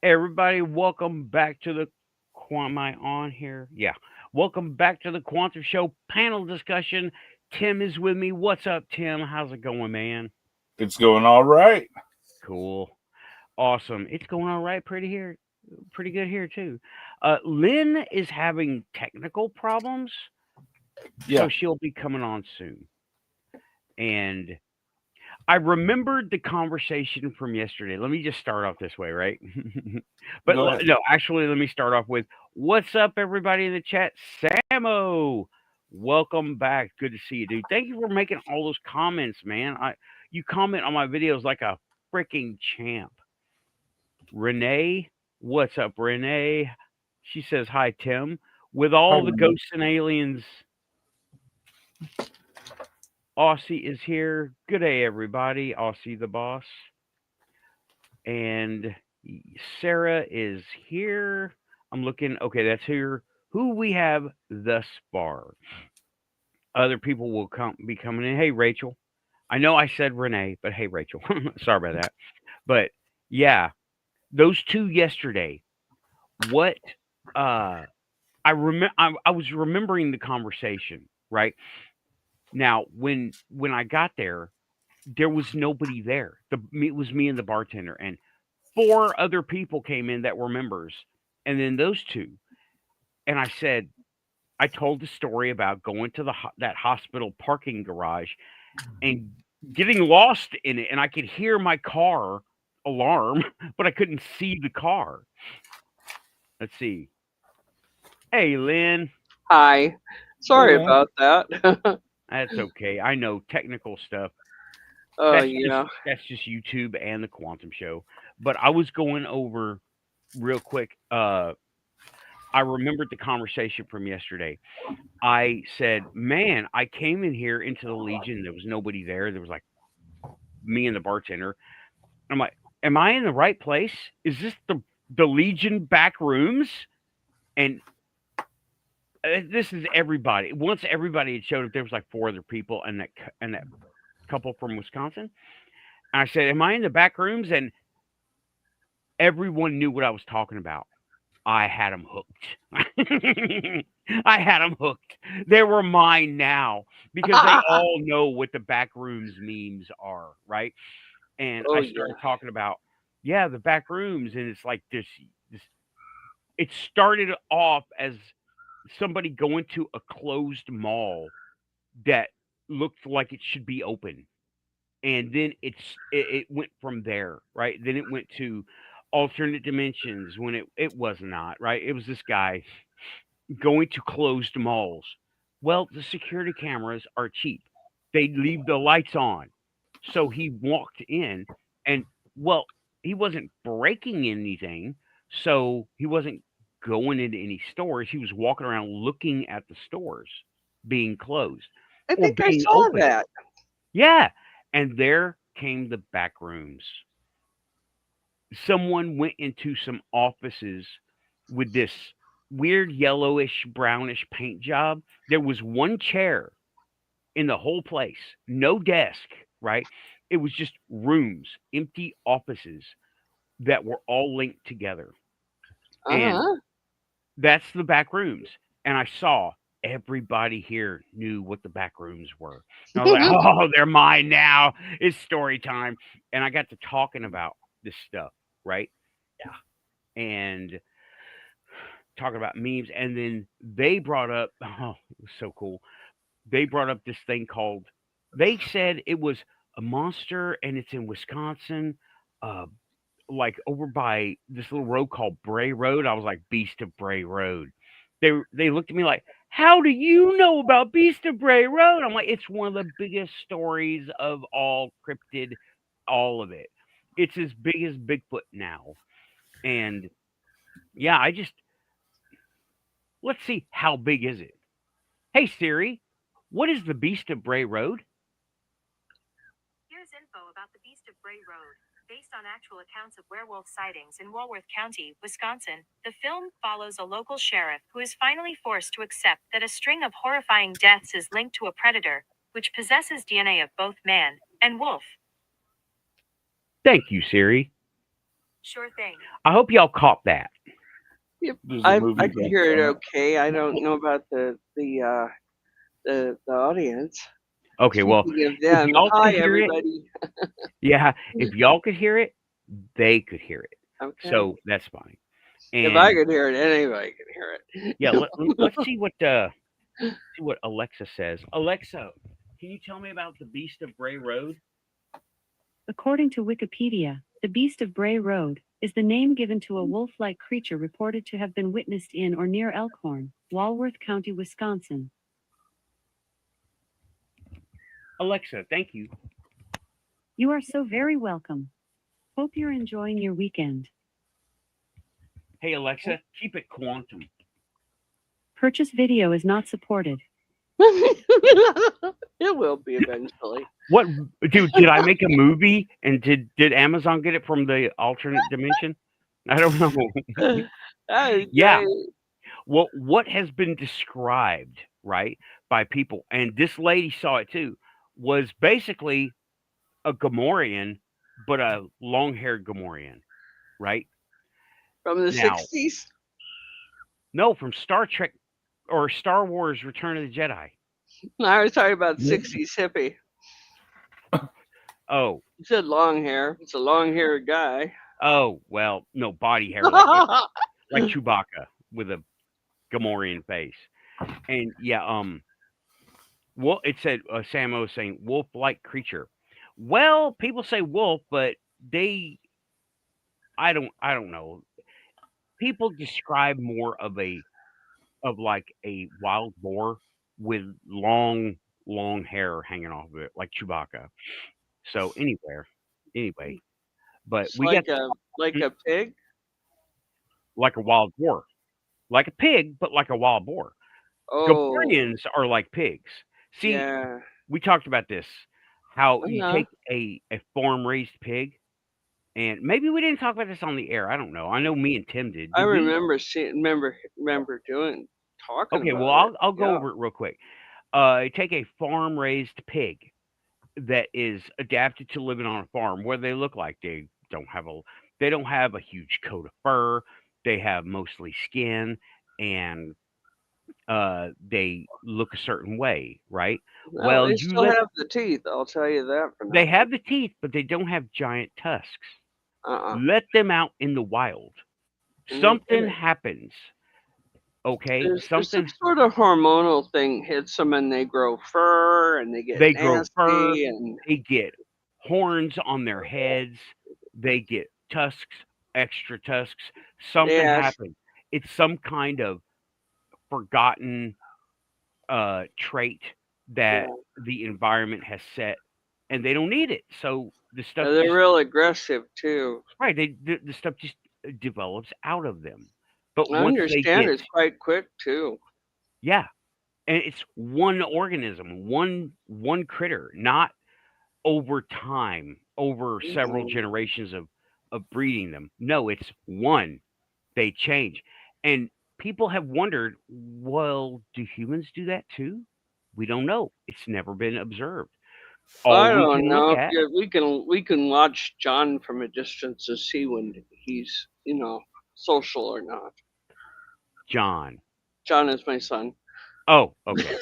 Everybody, welcome back to the Am I on here? Yeah. Welcome back to the Quantum Show panel discussion. Tim is with me. What's up, Tim? How's it going, man? It's going all right. Cool. Awesome. It's going all right pretty good here too. Lynn is having technical problems, Yeah. so she'll be coming on soon. And I remembered the conversation from yesterday. Let me just start off this way, right? But Go ahead. no, actually, let me start off with what's up, everybody in the chat? Samo, welcome back. Good to see you, dude. Thank you for making all those comments, man. You comment on my videos like a freaking champ. Renee, what's up, Renee? She says hi, Tim. With Hi, all the Renee. ghosts and aliens, Aussie is here. Good day, everybody. Aussie the boss. And Sarah is here. I'm looking. Okay, that's here. Who we have thus far. Other people will be coming in. Hey, Rachel. I know I said Renee, but hey, Rachel. Sorry about that. But yeah, those two yesterday. What? Uh, I was remembering the conversation. Right now, when I got there was nobody there. It was me and the bartender, and four other people came in that were members, and then those two. And I told the story about going to that hospital parking garage and getting lost in it, and I could hear my car alarm, but I couldn't see the car. Let's see. Hey, Lynn. Hi. Hey, Sorry Lynn. about that. That's okay. I know technical stuff. Oh, yeah. That's just YouTube and the Quantum Show. But I was going over real quick. I remembered the conversation from yesterday. I said, "Man, I came in here into the Legion. There was nobody there. There was like me and the bartender. I'm like, am I in the right place? Is this the Legion back rooms?" And this is everybody. Once everybody had showed up, there was like four other people and that couple from Wisconsin. And I said, "Am I in the back rooms?" And everyone knew what I was talking about. I had them hooked. I had them hooked. They were mine now because they all know what the back rooms memes are, right? And Oh, I yeah. started talking about, yeah, the back rooms, and it's like this. It started off as somebody going to a closed mall that looked like it should be open, and then it went from there, right? Then it went to alternate dimensions when it was not, right? It was this guy going to closed malls. Well, the security cameras are cheap. They leave the lights on. So he walked in and, well, he wasn't breaking anything. So he wasn't going into any stores. He was walking around looking at the stores being closed I or think I being saw open. that. Yeah. And there came the back rooms. Someone went into some offices with this weird yellowish brownish paint job. There was one chair in the whole place, no desk, right? It was just rooms, empty offices that were all linked together. And Uh-huh. that's the back rooms. And I saw everybody here knew what the back rooms were. And I was like, oh, they're mine now. It's story time. And I got to talking about this stuff, right? And talking about memes. And then they brought up, oh, it was so cool. They brought up this thing called, they said it was a monster and it's in Wisconsin, uh, like over by this little road called Bray Road. I was like, Beast of Bray Road. They looked at me like, how do you know about Beast of Bray Road? I'm like, it's one of the biggest stories of all cryptid, all of it. It's as big as Bigfoot now. And yeah, let's see, how big is it? Hey Siri, what is the Beast of Bray Road? Here's info about the Beast of Bray Road. Based on actual accounts of werewolf sightings in Walworth County, Wisconsin, the film follows a local sheriff who is finally forced to accept that a string of horrifying deaths is linked to a predator, which possesses DNA of both man and wolf. Thank you, Siri. Sure thing. I hope y'all caught that. Yep. There's a I movie can based hear it on it. okay. I don't know about the audience. Okay, well, Speaking of if them, y'all hi could hear it, everybody. yeah, if y'all could hear it, they could hear it. Okay. So that's fine. If I And could hear it, anybody can hear it. yeah, let's see what Alexa says. Alexa, can you tell me about the Beast of Bray Road? According to Wikipedia, the Beast of Bray Road is the name given to a wolf-like creature reported to have been witnessed in or near Elkhorn, Walworth County, Wisconsin. Alexa, thank you. You are so very welcome. Hope you're enjoying your weekend. Hey Alexa, keep it quantum. Purchase video is not supported. It will be eventually. What, dude? Did I make a movie and did Amazon get it from the alternate dimension? I don't know. That is Yeah. great. Well, what has been described, right, by people, and this lady saw it too, was basically a Gamorrean, but a long-haired Gamorrean, right? From the Now, 60s. no, from Star Trek or Star Wars: Return of the Jedi. I was talking about 60s hippie. Oh, You said long hair. It's a long-haired guy. oh, well, no, body hair like Chewbacca with a Gamorrean face, and yeah, well, it said Samo was saying wolf-like creature. Well, people say wolf, but I don't know. People describe more of like a wild boar with long hair hanging off of it, like Chewbacca. So anyway, but It's we got like a pig. like a wild boar, like a pig, but like a wild boar. Oh, Gamorreans are like pigs. See, yeah. we talked about this, how you Uh-huh. take a farm-raised pig, and maybe we didn't talk about this on the air. I don't know. I know me and Tim did. I Did we? remember talking Okay, well, about it. I'll go Yeah. over it real quick. Take a farm-raised pig that is adapted to living on a farm. What do they look like? They don't have a huge coat of fur. They have mostly skin, and they look a certain way, right? No, Well, they you still let have the teeth. I'll tell you that for they now. have the teeth, but they don't have giant tusks. Uh-uh. Let them out in the wild. And Something happens. Okay, there's some something. sort of hormonal thing hits them, and they grow fur, and they get They grow fur. nasty, and They get horns on their heads. They get tusks, extra tusks. Something yeah, happens. It's some kind of forgotten trait that yeah. the environment has set, and they don't need it. So the stuff They're just real aggressive too. right. The stuff just develops out of them. But I once they understand get it's quite quick too. yeah, and it's one organism, one critter, not over time, over several Mhm. generations of breeding them. No, it's one. They change. And people have wondered, well, do humans do that too? We don't know. It's never been observed. All I we don't can look know. at, Yeah, we can watch John from a distance to see when he's social or not. John. John is my son. Oh, okay.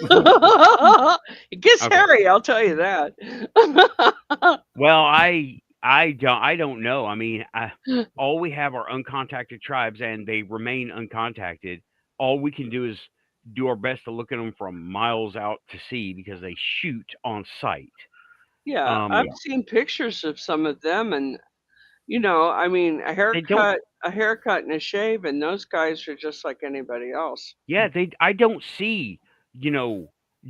It gets Okay. hairy, I'll tell you that. Well, I don't know. I mean, all we have are uncontacted tribes, and they remain uncontacted. All we can do is do our best to look at them from miles out to sea because they shoot on sight. Yeah, Um, I've seen pictures of some of them, and I mean, they don't. a haircut and a shave, and those guys are just like anybody else. Yeah, they. I don't see,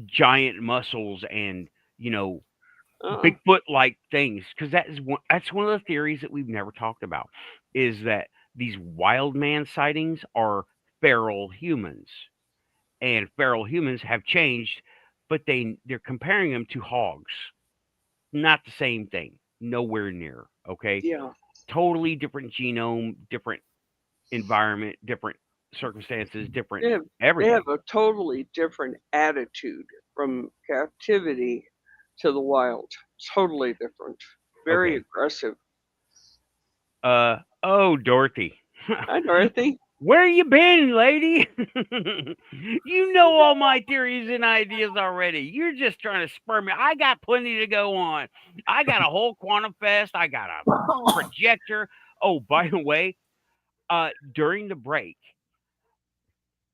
giant muscles and Uh-uh. Bigfoot-like things because that's one of the theories that we've never talked about is that these wild man sightings are feral humans, and feral humans have changed, but they're comparing them to hogs. Not the same thing. Nowhere near. Okay, Yeah, totally different genome, different environment, different circumstances, different they have everything. a totally different attitude from captivity to the wild. Totally different. Very Okay. aggressive. Oh, Dorothy. Hi, Dorothy. Where you been, lady? You know all my theories and ideas already. You're just trying to spur me. I got plenty to go on. I got a whole Quantum Fest. I got a projector. Oh, by the way, during the break,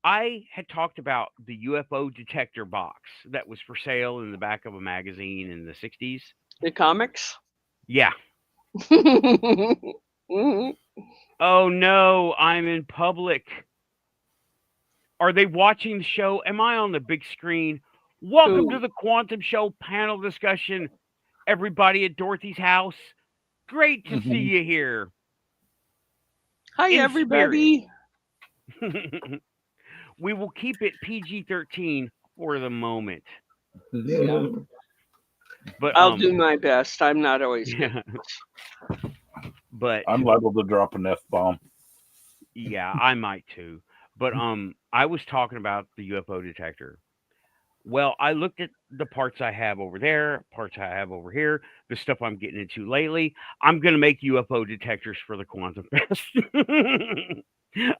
I had talked about the UFO detector box that was for sale in the back of a magazine in the 60s. The comics. Yeah. Mhm. Oh no, I'm in public. Are they watching the show? Am I on the big screen? Welcome to Who? the Quantum Show panel discussion, everybody at Dorothy's house. Great to see you here. Hi, In everybody. We will keep it PG-13 for the moment. Yeah. But I'll do my best. I'm not always good. yeah. But I'm liable to drop an F-bomb. yeah, I might too. But I was talking about the UFO detector. Well, I looked at the parts I have over there, parts I have over here, the stuff I'm getting into lately. I'm going to make UFO detectors for the Quantum Fest.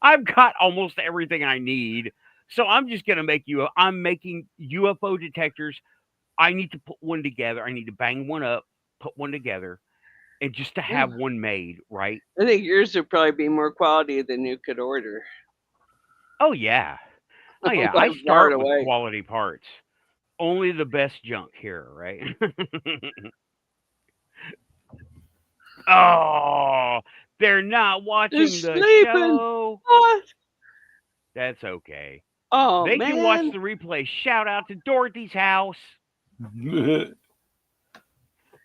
I've got almost everything I need. So I'm just going to make I'm making UFO detectors. I need to put one together. I need to bang one up, put one together, and just to have one made, right? I think yours would probably be more quality than you could order. Oh, yeah. Oh, yeah. By I far start with away. quality parts. Only the best junk here, right? Oh, they're not watching They're the sleeping. show. What? That's okay. Oh, They can watch man. the replay. Shout out to Dorothy's house.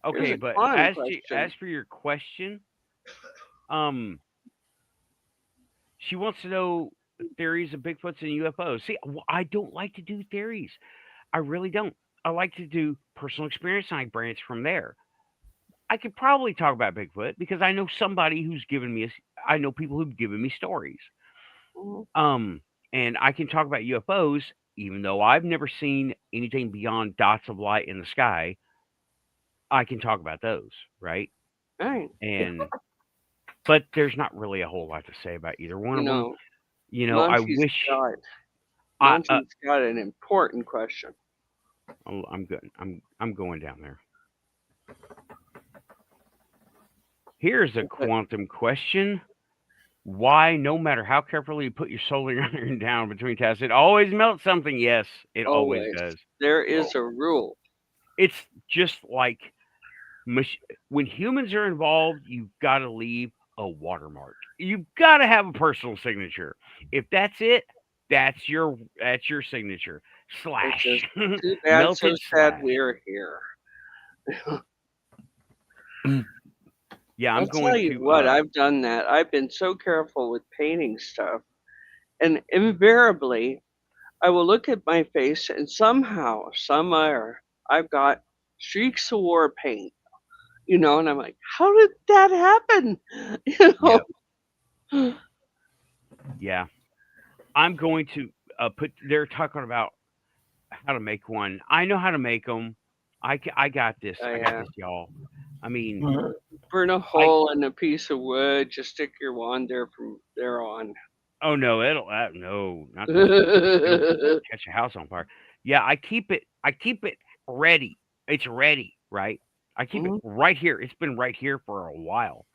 Okay, a but fun as question. for your question, she wants to know theories of Bigfoots and UFOs. See, I don't like to do theories. I really don't. I like to do personal experience and I branch from there. I could probably talk about Bigfoot because I know somebody who's given me I know people who've given me stories. Mhm. And I can talk about UFOs even though I've never seen anything beyond dots of light in the sky. I can talk about those, right? Right. And but there's not really a whole lot to say about either one You of them. know, You know, I Monty's wish I got an important question. I'm good. I'm going down there. Here's a quantum question. Why, no matter how carefully you put your solar iron down between tests, it always melts something? Yes, it always does. There is a rule. It's just like when humans are involved, you've got to leave a watermark. You've got to have a personal signature. If that's it, that's your signature. It's Slash. just too bad, Melted so sad slash. we're here. Yeah, I'll I'm going tell you to. what, I've done that. I've been so careful with painting stuff. And invariably, I will look at my face and somehow, somewhere, I've got streaks of war paint, and I'm like, how did that happen? Yep. Yeah. I'm going to put. They're talking about how to make one. I know how to make them. I got this. I got this, y'all. I mean, burn a hole in a piece of wood. Just stick your wand there from there on. oh no, no, not it'll catch a house on fire. Yeah, I keep it. Ready. It's ready, right? I keep it right here. It's been right here for a while.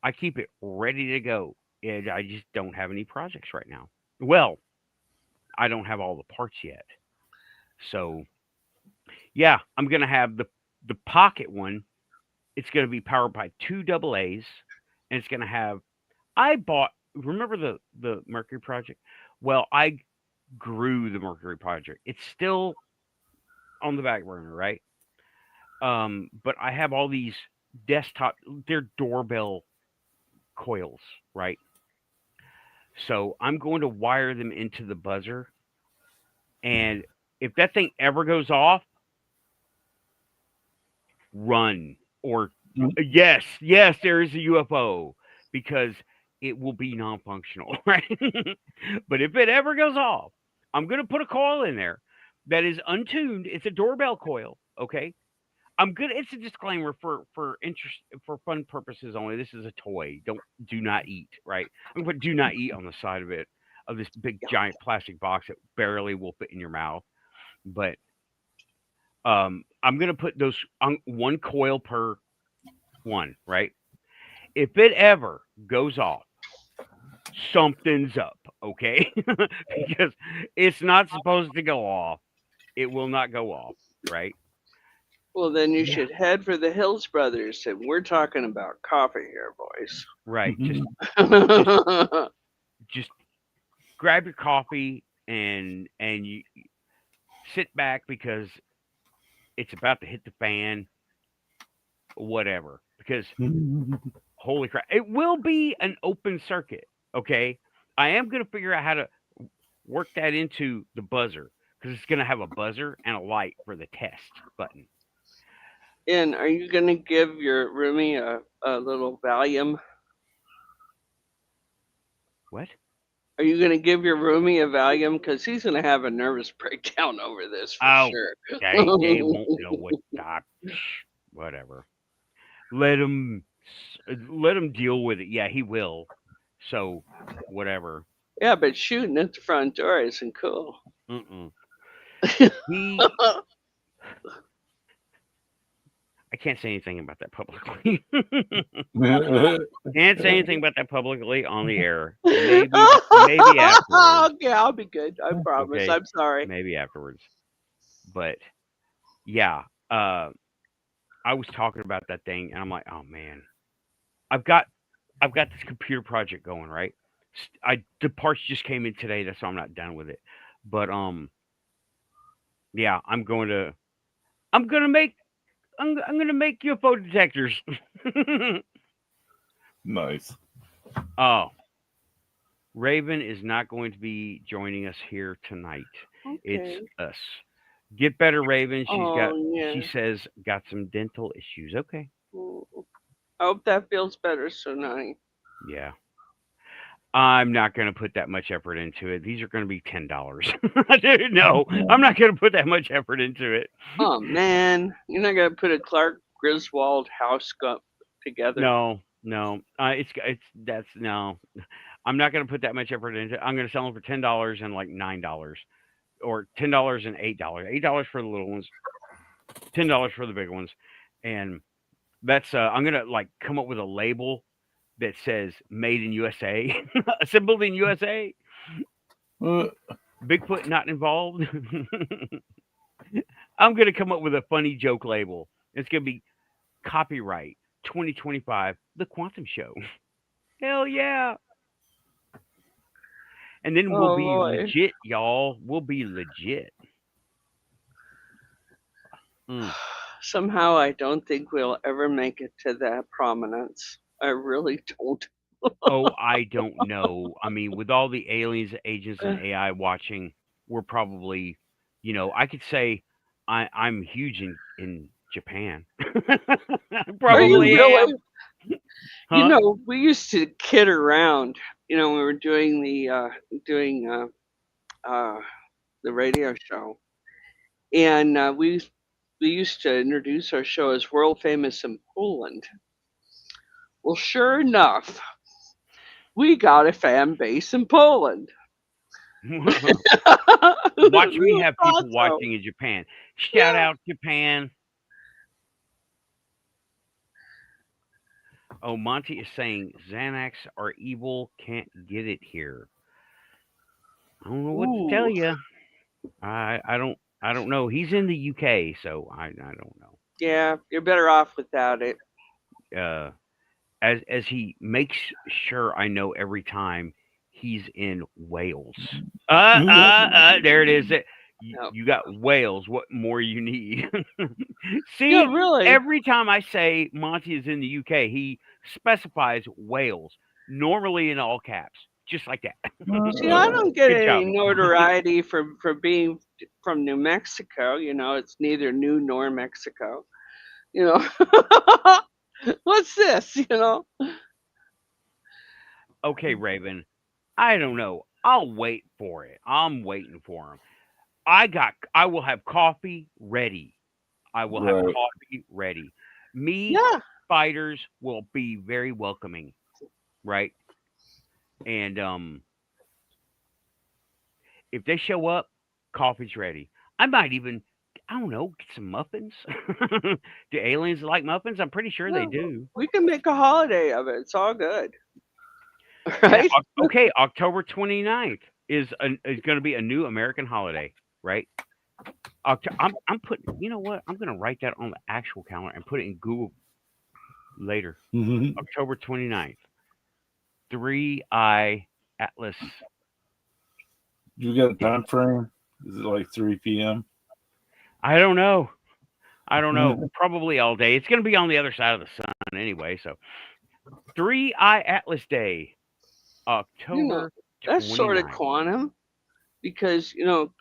I keep it ready to go, and I just don't have any projects right now. Well, I don't have all the parts yet, so yeah, I'm gonna have the pocket one. It's gonna be powered by two AA's, and it's gonna have. I bought. Remember the Mercury project? Well, I grew the Mercury project. It's still on the back burner, right? But I have all these desktop. They're doorbell coils, right? So I'm going to wire them into the buzzer, and if that thing ever goes off, run or yes, there is a UFO because it will be non-functional, right? But if it ever goes off, I'm going to put a coil in there that is untuned. It's a doorbell coil, okay? I'm good. It's a disclaimer for interest for fun purposes only. This is a toy. Do not eat. Right? I'm gonna put "do not eat" on the side of it of this big giant plastic box that barely will fit in your mouth. But I'm gonna put those on one coil per one. Right? If it ever goes off, something's up. Okay? Because it's not supposed to go off. It will not go off. Right? Well, then you Yeah. should head for the Hills Brothers, and we're talking about coffee here, boys. Right. Just just grab your coffee and you sit back because it's about to hit the fan, whatever. Because holy crap, it will be an open circuit. Okay, I am gonna figure out how to work that into the buzzer because it's gonna have a buzzer and a light for the test button. And are you going to give your roomie a little Valium? What? Are you going to give your roomie a Valium? Because he's going to have a nervous breakdown over this for Oh, sure. they won't know what. Whatever. Let him deal with it. Yeah, he will. So whatever. Yeah, but shooting at the front door isn't cool. Mm-mm. He. I can't say anything about that publicly. Can't say anything about that publicly on the air. Maybe afterwards. Okay, I'll be good. I promise. Okay. I'm sorry. Maybe afterwards. But yeah, I was talking about that thing, and I'm like, oh man, I've got this computer project going, right? The parts just came in today. That's why I'm not done with it. But yeah, I'm gonna make UFO detectors. Nice. Oh, Raven is not going to be joining us here tonight. Okay. It's us. Get better, Raven. Yeah. She says got some dental issues. Okay. I hope that feels better soon, honey. Yeah. I'm not going to put that much effort into it. These are going to be $10. No, I'm not going to put that much effort into it. Oh man, you're not gonna put a Clark Griswold house together. No. That's no. I'm not going to put that much effort into it. I'm going to sell them for $10 and like $9, or $10 and $8. $8 for the little ones, $10 for the big ones, and that's I'm going to like come up with a label that says "Made in USA," assembled in USA. Bigfoot not involved. I'm going to come up with a funny joke label. It's going to be copyright 2025, The Quantum Show. Hell yeah. And then we'll be legit, y'all. We'll be legit. Somehow I don't think we'll ever make it to that prominence. I really don't. Oh, I don't know. I mean, with all the aliens, agents, and AI watching, we're probably, I could say I'm huge in Japan. Probably really? am. Huh? We used to kid around. We were doing the radio show, and we used to introduce our show as world famous in Poland. Well, sure enough, we got a fan base in Poland. Watch me have people watching in Japan. Shout out Japan. Oh, Monty is saying Xanax are evil. Can't get it here. I don't know what to tell you. I don't know. He's in the UK, so I don't know. Yeah, you're better off without it. As he makes sure I know every time he's in Wales. There it is. You got Wales. What more you need? See, yeah, really. Every time I say Monty is in the UK, he specifies Wales, normally in all caps, just like that. See, I don't get any notoriety for being from New Mexico. It's neither new nor Mexico. What's this? Okay, Raven. I don't know. I'll wait for it. I'm waiting for him. I will have coffee ready. I will have Right. coffee ready. Me, Yeah. spiders will be very welcoming, right? And if they show up, coffee's ready. I might even, I don't know, get some muffins. Do aliens like muffins? I'm pretty sure they Yeah, do. we can make a holiday of it. It's all good. Yeah. Right? Okay. October 29th is going to be a new American holiday, right? I'm putting. You know what? I'm going to write that on the actual calendar and put it in Google later. Mhm. October 29th. 3-Eye Atlas. You got a time frame? Is it like 3 p.m.? I don't know. I don't know. Probably all day. It's going to be on the other side of the sun anyway. So, 3-Eye Atlas Day, You know, October that's sort of 29th. quantum because,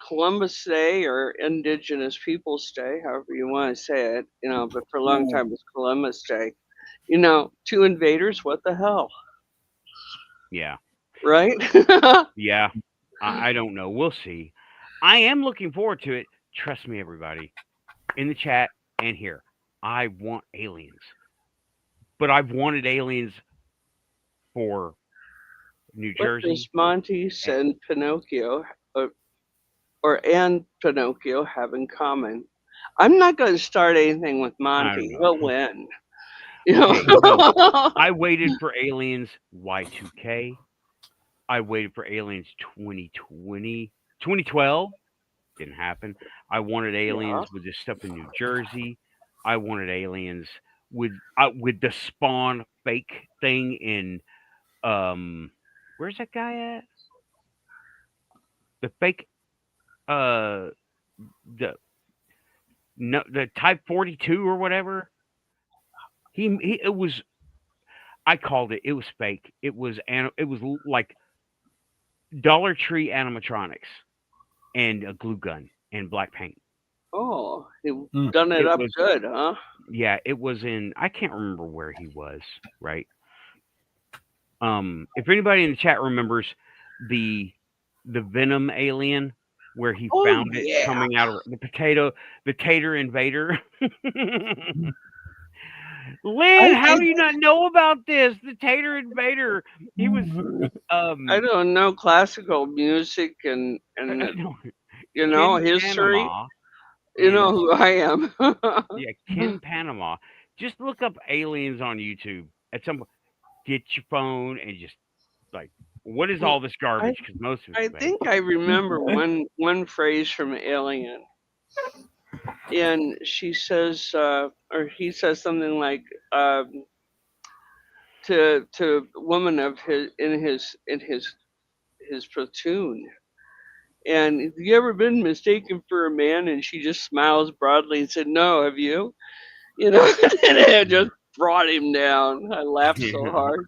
Columbus Day or Indigenous Peoples Day, however you want to say it, but for a long time it was Columbus Day. Two invaders, what the hell? Yeah. Right? Yeah. I don't know. We'll see. I am looking forward to it. Trust me, everybody, in the chat and here. I want aliens. But I've wanted aliens for New What does Jersey. Monty and Pinocchio and Pinocchio have in common? I'm not going to start anything with I don't Monty. know. He'll win. Okay, no. I waited for aliens Y2K. I waited for aliens 2020, 2012. Didn't happen. I wanted aliens with this stuff in New Jersey. I wanted aliens with the Spawn fake thing in where's that guy at? The fake uh the no the Type 42 or whatever. He it was I called it. It was fake. It was like Dollar Tree animatronics and a glue gun and black paint. Oh, he Hmm. done it It up was good, huh? yeah, it was in I can't remember where he was, right? If anybody in the chat remembers the Venom alien where he Oh, found it yeah. coming out of the tater invader. Lynn, how do you not know about this? The tater invader. He was I don't know classical music and Ken history. Panama. You And know who I am. yeah, Ken Panama. Just look up aliens on YouTube. At some point, get your phone and just like, what is all this I garbage? Because most of I it's fake. think I remember one phrase from Alien, and she says, or he says something like, to a woman of his platoon. And have you ever been mistaken for a man? And she just smiles broadly and said, "No, have you?" And it just brought him down. I laughed so hard.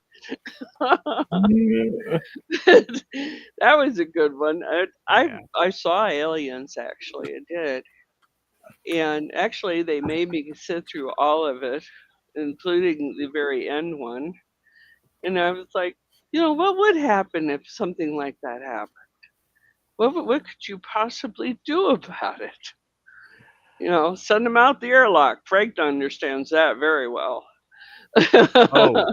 That was a good one. I saw Aliens actually. I did, and actually they made me sit through all of it, including the very end one. And I was like, what would happen if something like that happened? What could you possibly do about it? Send them out the airlock. Frank understands that very well. Oh,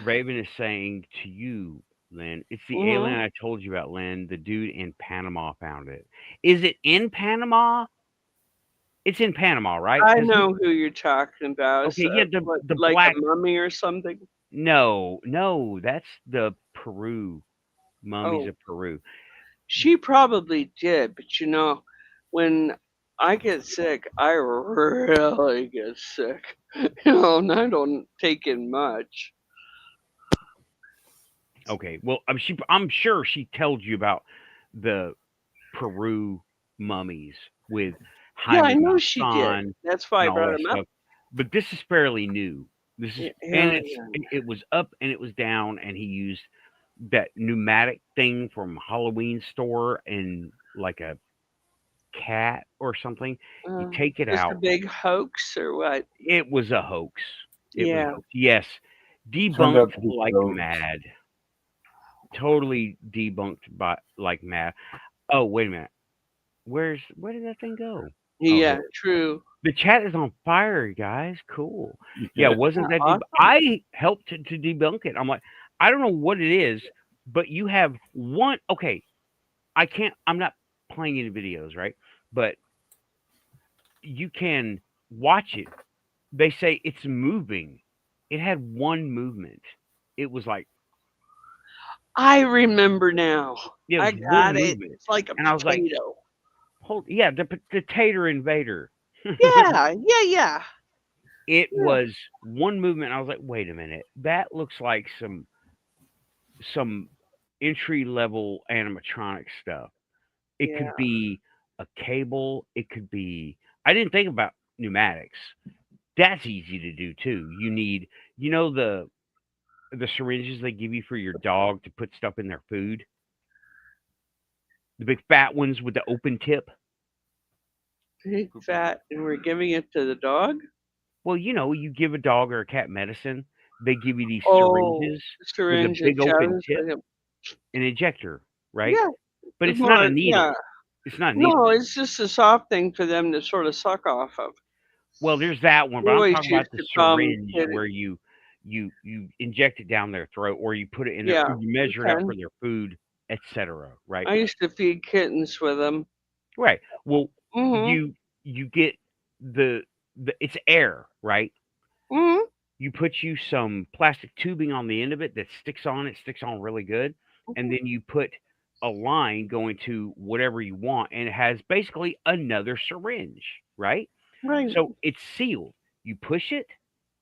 Raven is saying to you, Lynn, it's the alien Mhm. I told you about, Lynn. The dude in Panama found it. Is it in Panama? It's in Panama, right? I 'Cause know who you're talking about. It's, okay, yeah, what, the like a black. mummy or something? No, that's the Peru mummies Oh, of Peru. she probably did, but when I get sick, I really get sick. And I don't take in much. Okay, well, I'm sure she told you about the Peru mummies with Yeah, I Jaime know she did. Maussan That's why I and all brought that him up. stuff. But this is fairly new. This is and Alien. it was up and it was down, and he used that pneumatic thing from Halloween store and like a cat or something. You take it Just a out. big hoax or what? It was a hoax. It was a Yeah. hoax. Yes, Turned out debunked to be like jokes. mad. Totally debunked by like mad. Oh, wait a minute. Where did that thing go? Yeah, Okay. true. The chat is on fire, guys. Cool. Yeah, Yeah. wasn't that Awesome. I helped to debunk it. I'm like, I don't know what it is, but you have one. Okay, I'm not playing any videos, right? But you can watch it. They say it's moving. It had one movement. It was like I remember now. it I was one got it. movement, It's like a and I was like, potato. hold, yeah, the tater invader. Yeah, yeah. It Yeah. was one movement. I was like, wait a minute, that looks like some entry level animatronic stuff. It Yeah. could be a cable. It could be. I didn't think about pneumatics. That's easy to do too. You need, the syringes they give you for your dog to put stuff in their food. The big fat ones with the open tip. Big fat, and we're giving it to the dog? Well, you give a dog or a cat medicine. They give you these Oh, syringes with a syringe big open injections. tip, an injector, right? Yeah. But It's it's not a more, yeah. needle. It's not a needle. No, it's just a soft thing for them to sort of suck off of. Well, there's that one, but We I'm always talking used about the to syringe hit it. where you inject it down their throat, or you put it in their Yeah, food, you measure it you out can. for their food, etc. Right? I used to feed kittens with them. Right. Well, Mm-hmm. you get the it's air, right? Mm-hmm. You put you some plastic tubing on the end of it that sticks on. It sticks on really good, and then you put a line going to whatever you want, and it has basically another syringe, right? Right. So it's sealed. You push it,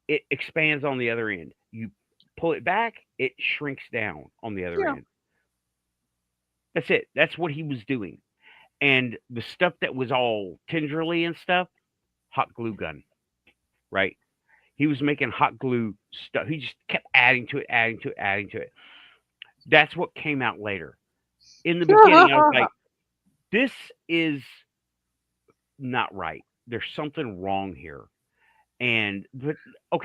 it expands on the other end. You pull it back, it shrinks down on the other Yeah. end. That's it. That's what he was doing. And the stuff that was all tenderly and stuff, hot glue gun, right? He was making hot glue stuff. He just kept adding to it, adding to it, adding to it. That's what came out later. In the beginning, I was like, this is not right. There's something wrong here. But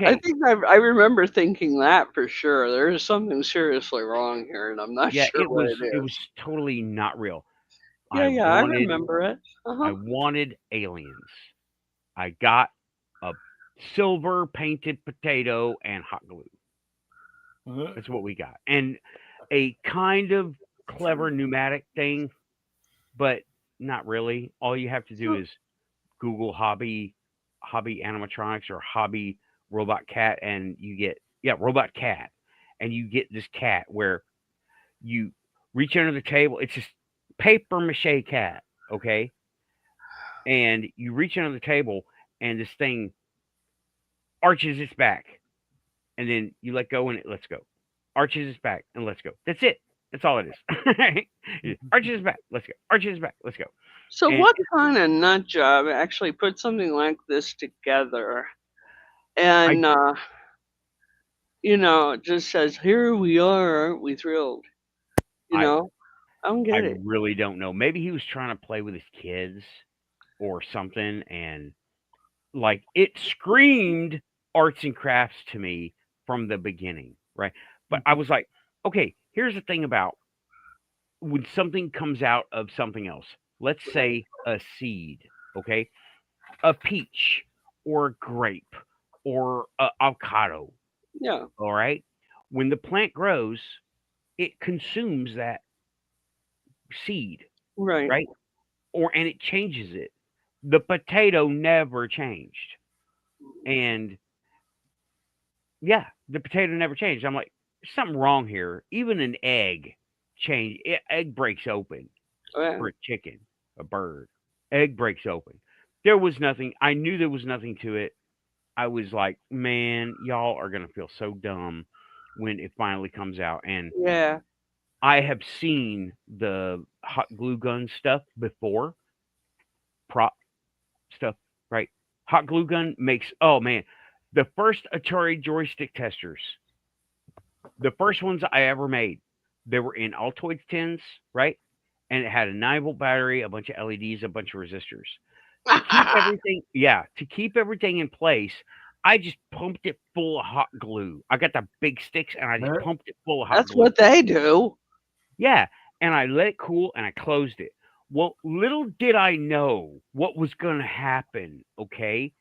I okay, think I remember thinking that for sure. There is something seriously wrong here, and I'm not yeah, sure what it it is. was totally not real. Yeah, I I wanted remember it. I Uh-huh. wanted aliens. I got a silver painted potato and hot glue. That's what we got. And a kind of clever pneumatic thing, but not really. All you have to do is Google hobby animatronics or hobby robot cat, and you get robot cat, and you get this cat where you reach under the table. It's just paper mache cat, okay? And you reach under the table, and this thing arches its back, and then you let go, and it lets go. Arches its back, and lets go. That's it. That's all it is. Arches its back, let's go. Arches its back, let's go. So, And what kind of nut job actually put something like this together and, just says, "Here we are, aren't we thrilled?" You I know, I don't I get it. really don't know. Maybe he was trying to play with his kids or something, and like it screamed arts and crafts to me from the beginning, right? But I was like, okay, here's the thing about when something comes out of something else. Let's say a seed, okay? A peach or a grape or a avocado, Yeah, all right? When the plant grows, it consumes that seed, right. right? And it changes it. The potato never changed. And yeah, the potato never changed. I'm like, something wrong here. Even an egg egg breaks open Yeah. for a chicken, a bird. Egg breaks open. There was nothing. I knew there was nothing to it. I was like, man, y'all are gonna feel so dumb when it finally comes out. And Yeah. I have seen the hot glue gun stuff before, prop stuff, right? Hot glue gun makes, oh man, the first Atari joystick testers, the first ones I ever made, they were in Altoids tins, right? And it had a 9-volt battery, a bunch of LEDs, a bunch of resistors. To keep everything in place, I just pumped it full of hot glue. I got the big sticks and I just pumped it full of hot That's glue. what they do. Yeah, and I let it cool and I closed it. Well, little did I know what was going to happen. Okay.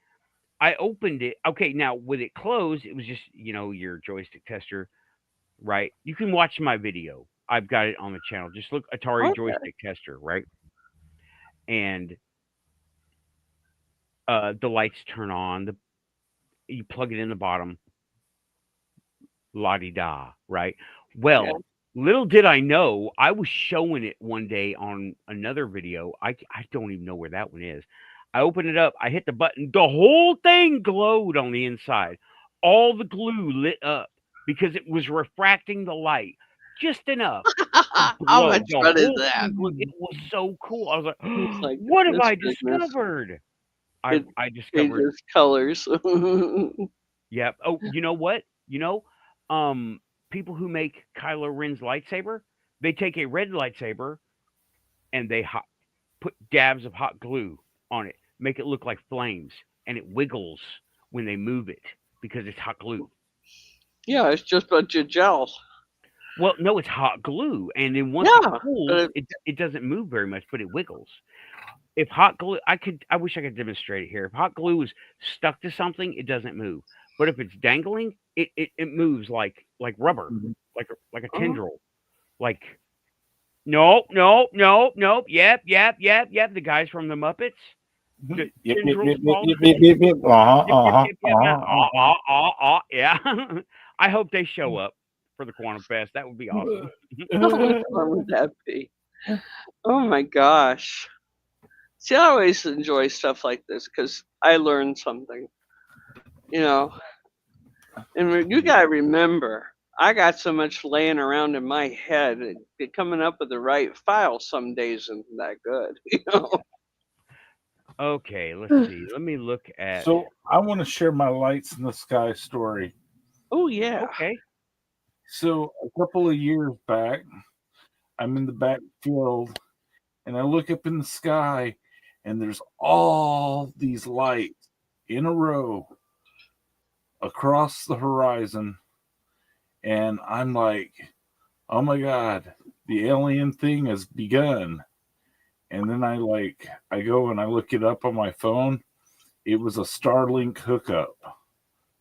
I opened it. Okay. Now, with it closed, it was just, your joystick tester, right? You can watch my video. I've got it on the channel. Just look Atari Okay. joystick tester, right? And the lights turn on. You plug it in the bottom, la di da, right? Yeah. Well, little did I know, I was showing it one day on another video. I don't even know where that one is. I opened it up, I hit the button, the whole thing glowed on the inside. All the glue lit up because it was refracting the light just enough to How glow. much The fun is whole that? thing it was so cool. I was like, It's like, what have I goodness. discovered? It I discovered. changes colors. Yep. Oh, you know what? Um, people who make Kylo Ren's lightsaber, they take a red lightsaber and they put dabs of hot glue on it, make it look like flames, and it wiggles when they move it because it's hot glue. Yeah, it's just a bunch of gel. Well, no, it's hot glue, and then once Yeah, it cools, but it doesn't move very much, but it wiggles. If hot glue, I wish I could demonstrate it here. If hot glue is stuck to something, it doesn't move. But if it's dangling, it moves like rubber, Mhm. like a Oh. tendril. Like no, no, no, nope, yep. The guys from the Muppets, the Yep, yep, tendrils yep, fall. yep, yep, yep, yep. Yeah. I hope they show up for the Quantum Fest. That would be awesome. how much fun would that be? Oh my gosh. See, I always enjoy stuff like this because I learn something, you know. And you got to remember, I got so much laying around in my head. Coming up with the right file some days isn't that good, you know. Okay, let's see. Let me look at. So I want to share my lights in the sky story. Oh yeah. Okay. So a couple of years back, I'm in the backfield and I look up in the sky and there's all these lights in a row across the horizon. And I'm like, oh my God, the alien thing has begun. And then I go and I look it up on my phone. It was a Starlink hookup.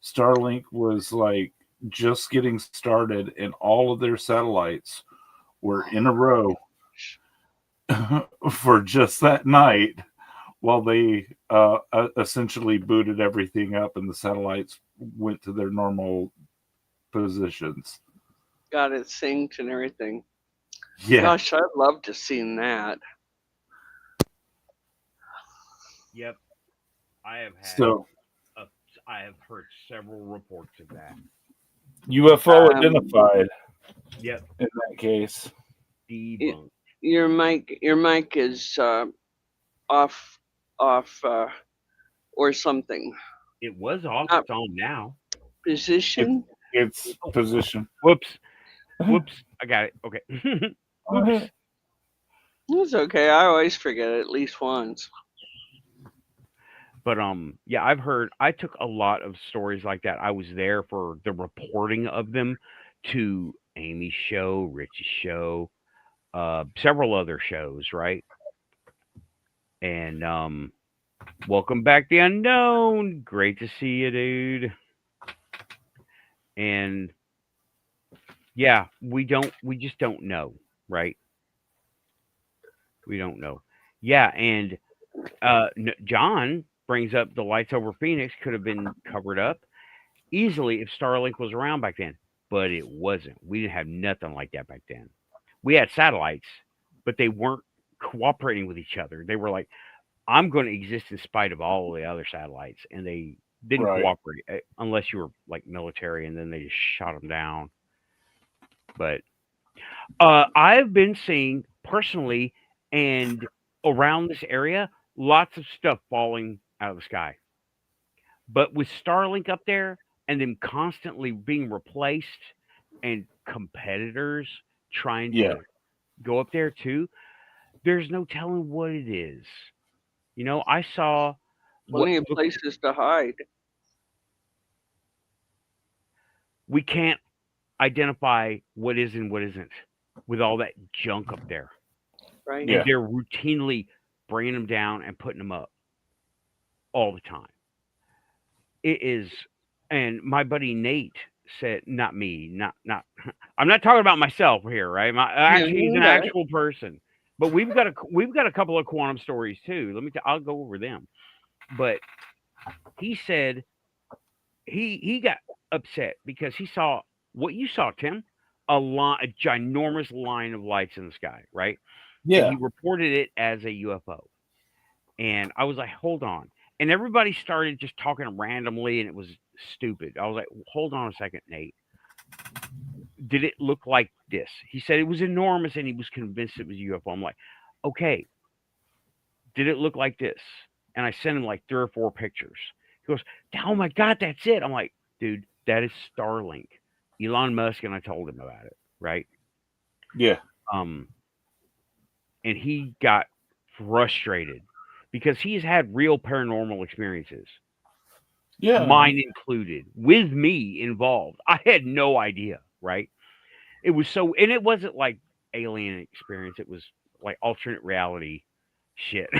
Starlink was like just getting started, and all of their satellites were in a row for just that night while they essentially booted everything up and the satellites went to their normal positions. Got it synced and everything. Yeah. Gosh, I'd love to seen that. Yep. I have had. So I have heard several reports of that. UFO identified. Yep. In that case. Debunked. Your mic is off or something. It was off. It's on now. Position. It's position. Whoops. I got it. Okay. Oops. It's okay. I always forget it at least once. But yeah, I've heard. I took a lot of stories like that. I was there for the reporting of them to Amy's show, Rich's show, several other shows, right? And welcome back, the unknown. Great to see you, dude. And yeah, we just don't know, right? We don't know. Yeah, and John brings up the lights over Phoenix could have been covered up easily if Starlink was around back then, but it wasn't. We didn't have nothing like that back then. We had satellites, but they weren't cooperating with each other. They were like, I'm going to exist in spite of all the other satellites, and they didn't cooperate unless you were like military, and then they just shot them down. But I've been seeing personally and around this area lots of stuff falling out of the sky. But with Starlink up there and them constantly being replaced and competitors trying to go up there too, there's no telling what it is. I saw Plenty of places to hide. We can't identify what is and what isn't with all that junk up there. Right. Yeah. and they're routinely bringing them down and putting them up all the time. It is, and my buddy Nate said, not me, not. I'm not talking about myself here, right? Actually, he's an Okay. actual person, but we've got a couple of quantum stories too. I'll go over them. But he said he got upset because he saw what you saw, Tim, a ginormous line of lights in the sky, right? And Yeah. he reported it as a UFO. And I was like, hold on. And everybody started just talking randomly, and it was stupid. I was like, hold on a second, Nate. Did it look like this? He said it was enormous, and he was convinced it was a UFO. I'm like, okay, did it look like this? And I sent him like 3 or 4 pictures. He goes, oh my God, that's it. I'm like, dude, that is Starlink. Elon Musk, and I told him about it, right? Yeah. And he got frustrated because he's had real paranormal experiences, Yeah. mine included, with me involved. I had no idea, right? It was so, and it wasn't like alien experience. It was like alternate reality shit.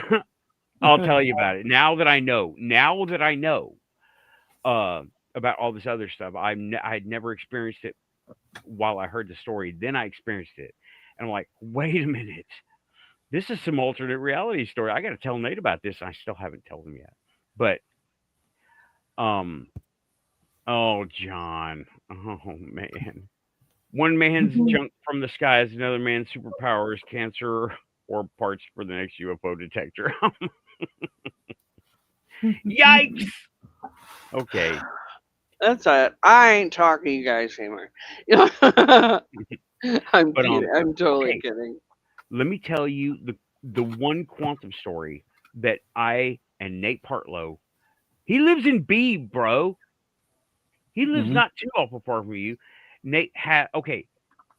I'll tell you about it now that I know. Now that I know about all this other stuff, I had never experienced it while I heard the story. Then I experienced it, and I'm like, wait a minute. This is some alternate reality story. I got to tell Nate about this. And I still haven't told him yet. But, oh, John. Oh, man. One man's junk from the sky is another man's superpowers, cancer, or parts for the next UFO detector. Yikes. Okay. That's it. I ain't talking to you guys anymore. I'm But, kidding. I'm totally okay. kidding. Let me tell you the one quantum story that I and Nate Partlow, he lives in B, bro. He lives Mhm. not too awful far from you. Nate had, okay,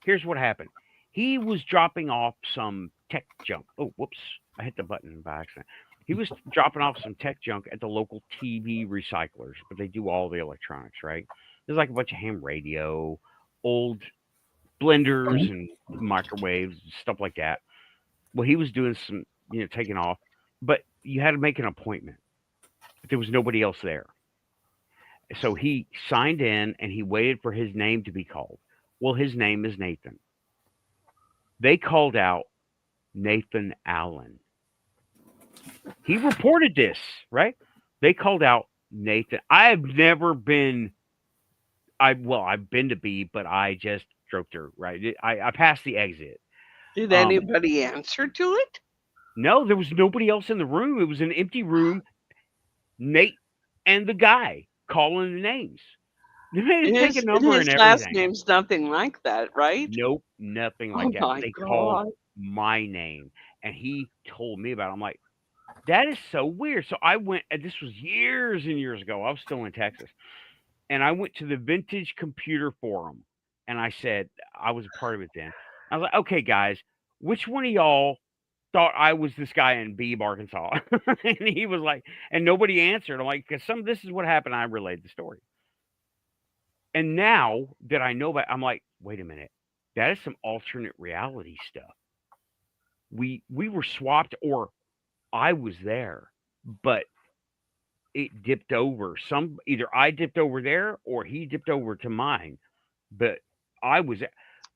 here's what happened. He was dropping off some tech junk. Oh, whoops. I hit the button by accident. He was dropping off some tech junk at the local TV recyclers, but they do all the electronics, right? There's like a bunch of ham radio, old blenders and microwaves, stuff like that. Well, he was doing some, taking off, but you had to make an appointment. But there was nobody else there. So he signed in and he waited for his name to be called. Well, his name is Nathan. They called out Nathan Allen. He reported this, right? They called out Nathan. I have never been. I've been to B, but I just drove through. Right, I passed the exit. Did Um, anybody answer to it? no, there was nobody else in the room. It was an empty room. Nate and the guy calling the names. They made him take a And number and his last everything. name's nothing like that, right? Nope, nothing like Oh that. But my they called god. my name, and he told me about it. I'm like, that is so weird. So I went, and this was years and years ago. I was still in Texas, and I went to the Vintage Computer Forum, and I said I was a part of it then. I was like, okay, guys, which one of y'all thought I was this guy in Beebe, Arkansas? And he was like, and nobody answered. I'm like, because this is what happened. I relayed the story. And now that I know about, I'm like, wait a minute, that is some alternate reality stuff. We were swapped, or I was there, but it dipped over. Either I dipped over there or he dipped over to mine. But I was.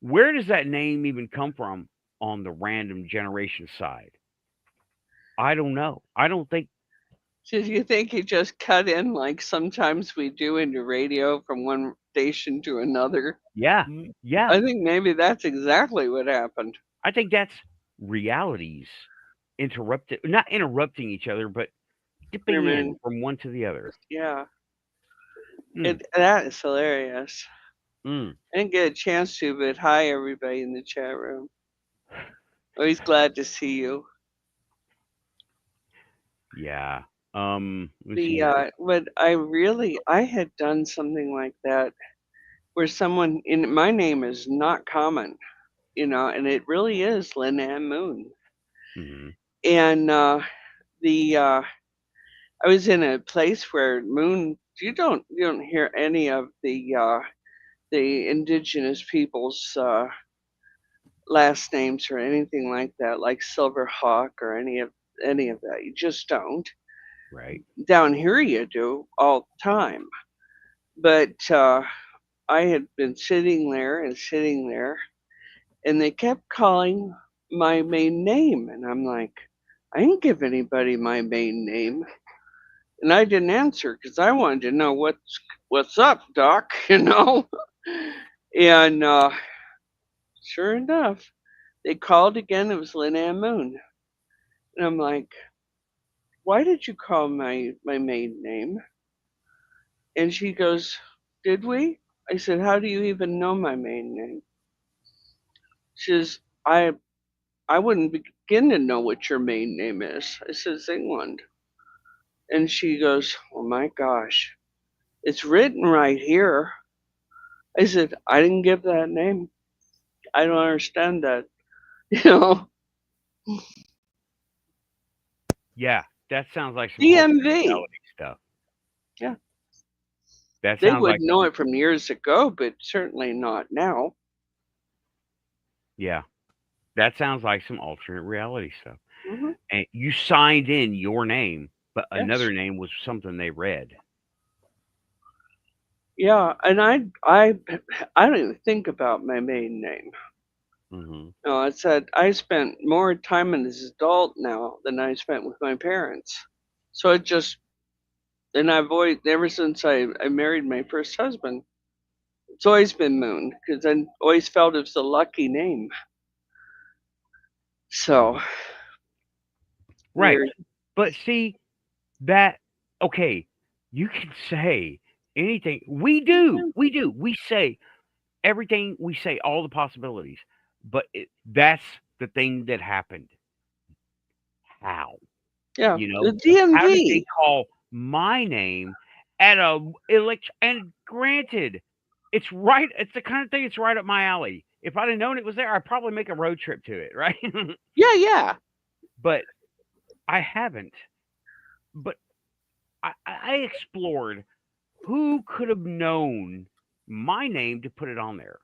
Where does that name even come from on the random generation side? I don't know. I don't think. Did you think he just cut in like sometimes we do into radio from one station to another? Yeah, Mm. yeah. I think maybe that's exactly what happened. I think that's realities not interrupting each other, but I dipping in mean, from one to the other. yeah, Mm, that is hilarious. mm. I didn't get a chance to, but hi everybody in the chat room. Always glad to see you. Yeah. Let me see. But I had done something like that where someone in my name is not common, and it really is Lynn and Moon. Mhm. And the I was in a place where Moon, you don't hear any of the indigenous peoples last names or anything like that, like Silverhawk or any of that. You just don't. Right. Down here, you do all the time. But I had been sitting there and sitting there, and they kept calling my main name, and I'm like, I didn't give anybody my main name, and I didn't answer because I wanted to know what's up, Doc, you know. And sure enough, they called again. It was Lynn and Moon, and I'm like, why did you call my maiden name? And she goes, did we? I said, how do you even know my maiden name? She says, I wouldn't begin to know what your maiden name is. I said, England. And she goes, oh my gosh, it's written right here. I said, I didn't give that name. I don't understand that. You know, Yeah, that sounds like some alternate DMV. reality stuff. Yeah. That They sounds would like know it from years ago, but certainly not now. yeah, that sounds like some alternate reality stuff. Hmm. And you signed in your name, but Yes. another name was something they read. Yeah, and I don't even think about my maiden name. Hmm. No, I said I spent more time as an adult now than I spent with my parents. So it just, and I've always, ever since I married my first husband, it's always been Moon because I always felt it was a lucky name. So Right. weird. But see, that, okay, you can say anything. We do. We do. We say everything. We say all the possibilities. But that's the thing that happened. How? Yeah, You the know, how did they DMV. call my name at a elect? And granted, it's right. It's the kind of thing. It's right up my alley. If I'd have known it was there, I'd probably make a road trip to it, right? Yeah. But I haven't. But I explored who could have known my name to put it on there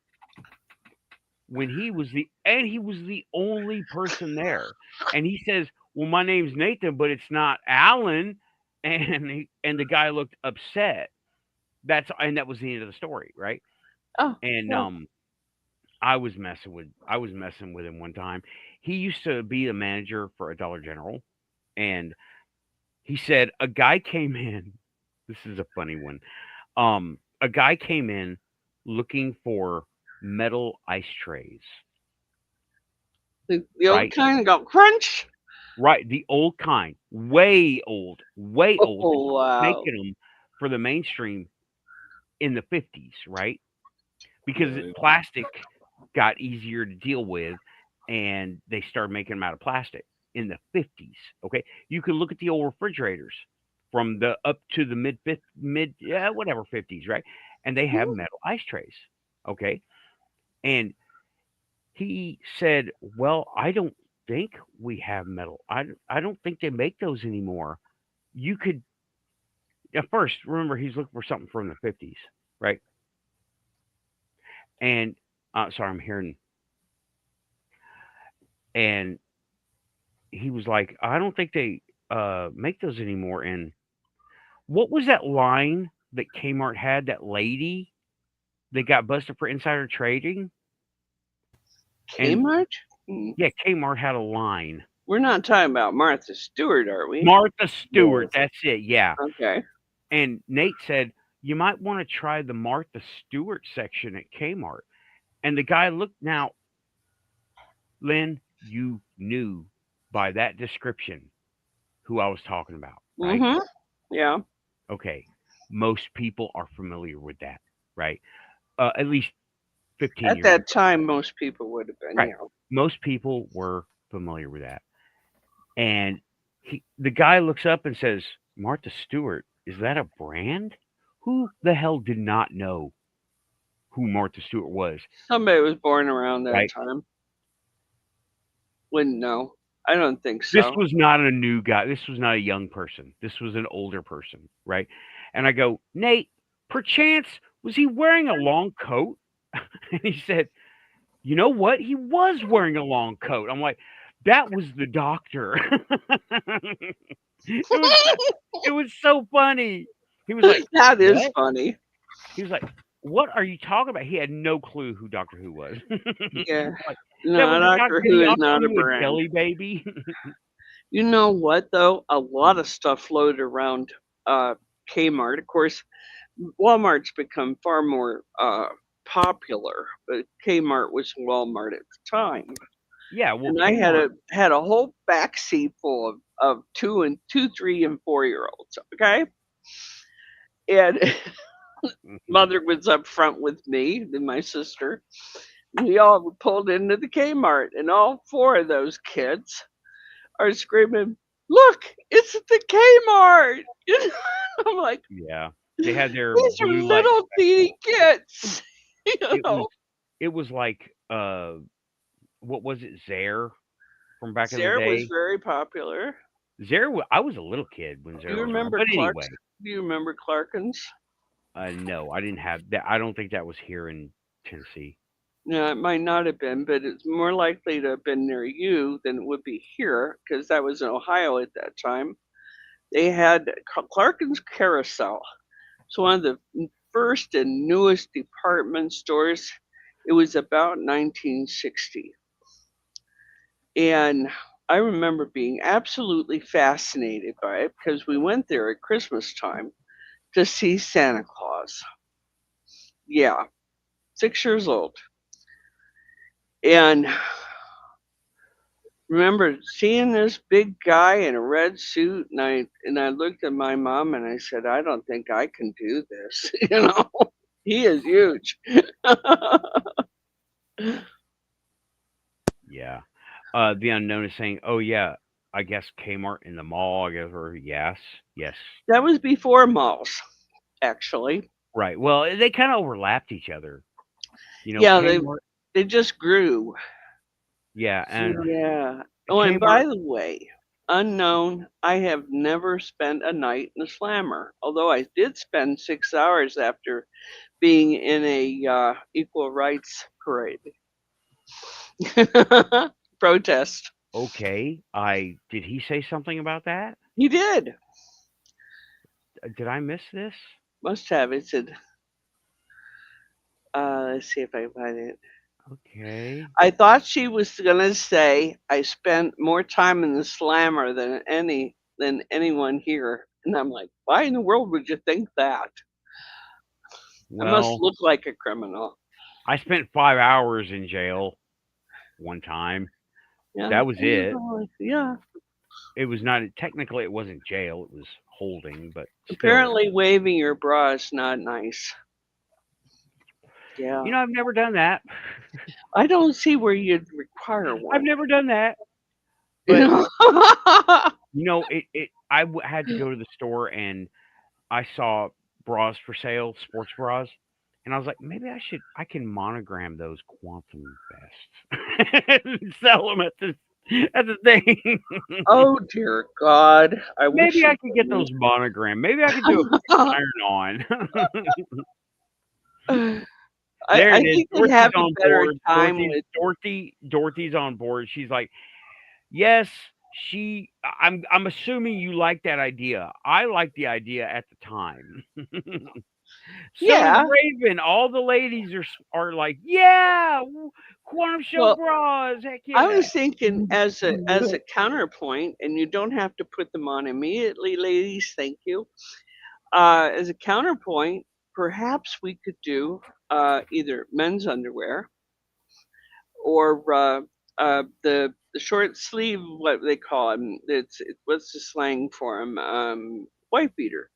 when he was the only person there, and he says, "Well, my name's Nathan, but it's not Alan," and the guy looked upset. That was the end of the story, right? Oh, And yeah. I was messing with him one time. He used to be the manager for a Dollar General, and he said a guy came in. This is a funny one. A guy came in looking for metal ice trays, The old right? kind go crunch. Right, the old kind, way old. They Oh started wow. making them for the mainstream in the 50s, right? Because Right. plastic got easier to deal with, and they started making them out of plastic in the 50s. Okay, you can look at the old refrigerators from the up to the mid yeah whatever 50s, right? And they have Mhm. metal ice trays. Okay, and he said, "Well, I don't think we have metal. I don't think they make those anymore. You could at first remember he's looking for something from the 50s, right? And sorry, I'm hearing and he was like, I don't think they make those anymore. And what was that line that Kmart had? That lady that got busted for insider trading, and Kmart? Hmm. yeah, Kmart had a line. We're not talking about Martha Stewart, are we? Martha Stewart, No. that's it. Yeah. Okay. And Nate said, you might want to try the Martha Stewart section at Kmart. And the guy looked, now, Lynn, you knew by that description who I was talking about, right? Mm-hmm. Yeah. Okay. Most people are familiar with that, right? At least 15 At years ago. that time, most people would have been. Right. Yeah. Most people were familiar with that. And the guy looks up and says, Martha Stewart, is that a brand? Who the hell did not know who Martha Stewart was, Somebody was born around that right? time. Wouldn't know. I don't think This so. was not a new guy. This was not a young person. This was an older person, right? And I go, Nate, perchance, was he wearing a long coat? And he said, You know what? He was wearing a long coat. I'm like, that was the doctor. it was it was so funny. He was like, That is what? funny. He was like, what are you talking about? He had no clue who Doctor Who was. Yeah. Like, that No, was Doctor Did Who he is offer not a you a brand. jelly baby? You know what though? A lot of stuff floated around Kmart. Of course, Walmart's become far more popular, but Kmart was Walmart at the time. Yeah, well, And I Kmart. had a whole back seat full of 3 and 4 year olds. Okay, and mother was up front with me and my sister. We all pulled into the Kmart, and all 4 of those kids are screaming, "Look, it's the Kmart!" I'm like, Yeah, they had their these are blue light little special. teeny kids. You It was know, it was like what was it, Zare from back in the Sarah was day? very popular. I was a little kid when Do you Zare was around. remember But Clark's? anyway, Do you remember Clarkins? no, I didn't have that. I don't think that was here in Tennessee. No, it might not have been, but it's more likely to have been near you than it would be here because that was in Ohio at that time. They had Clarkins Carousel. It's one of the first and newest department stores. It was about 1960. And I remember being absolutely fascinated by it because we went there at Christmas time to see Santa Claus. Yeah, 6 years old. And remember seeing this big guy in a red suit, and I looked at my mom and I said, I don't think I can do this. He is huge. Yeah. The unknown is saying, "Oh yeah, I guess Kmart in the mall." I guess, or yes, yes, That was before malls, actually. right. Well, they kind of overlapped each other. Yeah, Kmart. they just grew. Yeah, and Yeah. Oh, and Kmart. by the way, unknown, I have never spent a night in a slammer. Although I did spend 6 hours after being in a equal rights parade protest. Okay, I did he say something about that? He did. Did I miss this? Must have. It said, let's see if I can find it. Okay. I thought she was gonna say I spent more time in the slammer than anyone here. And I'm like, why in the world would you think that? I must Well, look like a criminal. I spent 5 hours in jail one time. Yeah. That was it. Yeah. It was not technically it wasn't jail, it was holding, but still. Apparently waving your bra is not nice. Yeah. I've never done that. I don't see where you'd require one. I've never done that. You But know? had to go to the store and I saw bras for sale, sports bras, and I was like, maybe I can monogram those quantum vests and sell them at the thing. Oh dear God! I wish Maybe I you could get those monogrammed. Maybe I could do a iron on. There I it is. think they'd Dorothy's have a on better board. time with. Dorothy's on board. She's like, yes, I'm assuming you like that idea. I like the idea at the time. So Yeah. does Raven. All the ladies are like, yeah, quantum show Well, bras. Heck yeah. I was thinking as a counterpoint, and you don't have to put them on immediately, ladies. Thank you. As a counterpoint, perhaps we could do either men's underwear or the short sleeve, what they call them. What's the slang for them? Wife beater.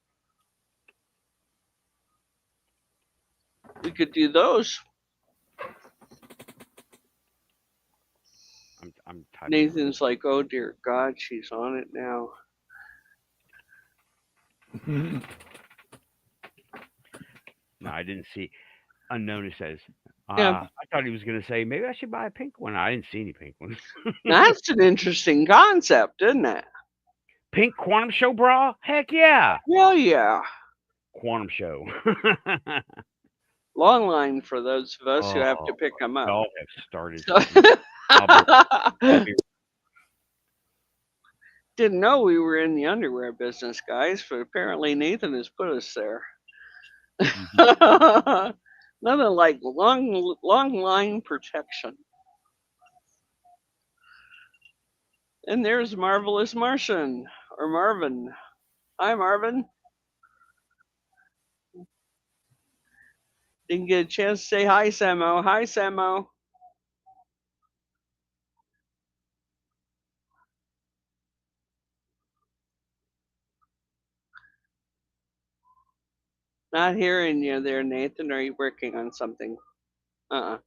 We could do those. I'm typing. Nathan's like, oh dear God, she's on it now. No, I didn't see. Unknown says. Yeah. I thought he was going to say maybe I should buy a pink one. I didn't see any pink ones. That's an interesting concept, isn't it? Pink quantum show bra? Heck yeah. Well, yeah. Quantum show. long line for those of us who have to Oh, pick them up. y'all have started So, something. I'll be didn't know we were in the underwear business, guys, but apparently Nathan has put us there. mhm. Nothing like long line protection. And there's Marvelous Martian or Marvin. Hi, Marvin. Didn't get a chance to say hi, Samo. Hi, Samo. Not hearing you there, Nathan. Are you working on something? Uh-uh.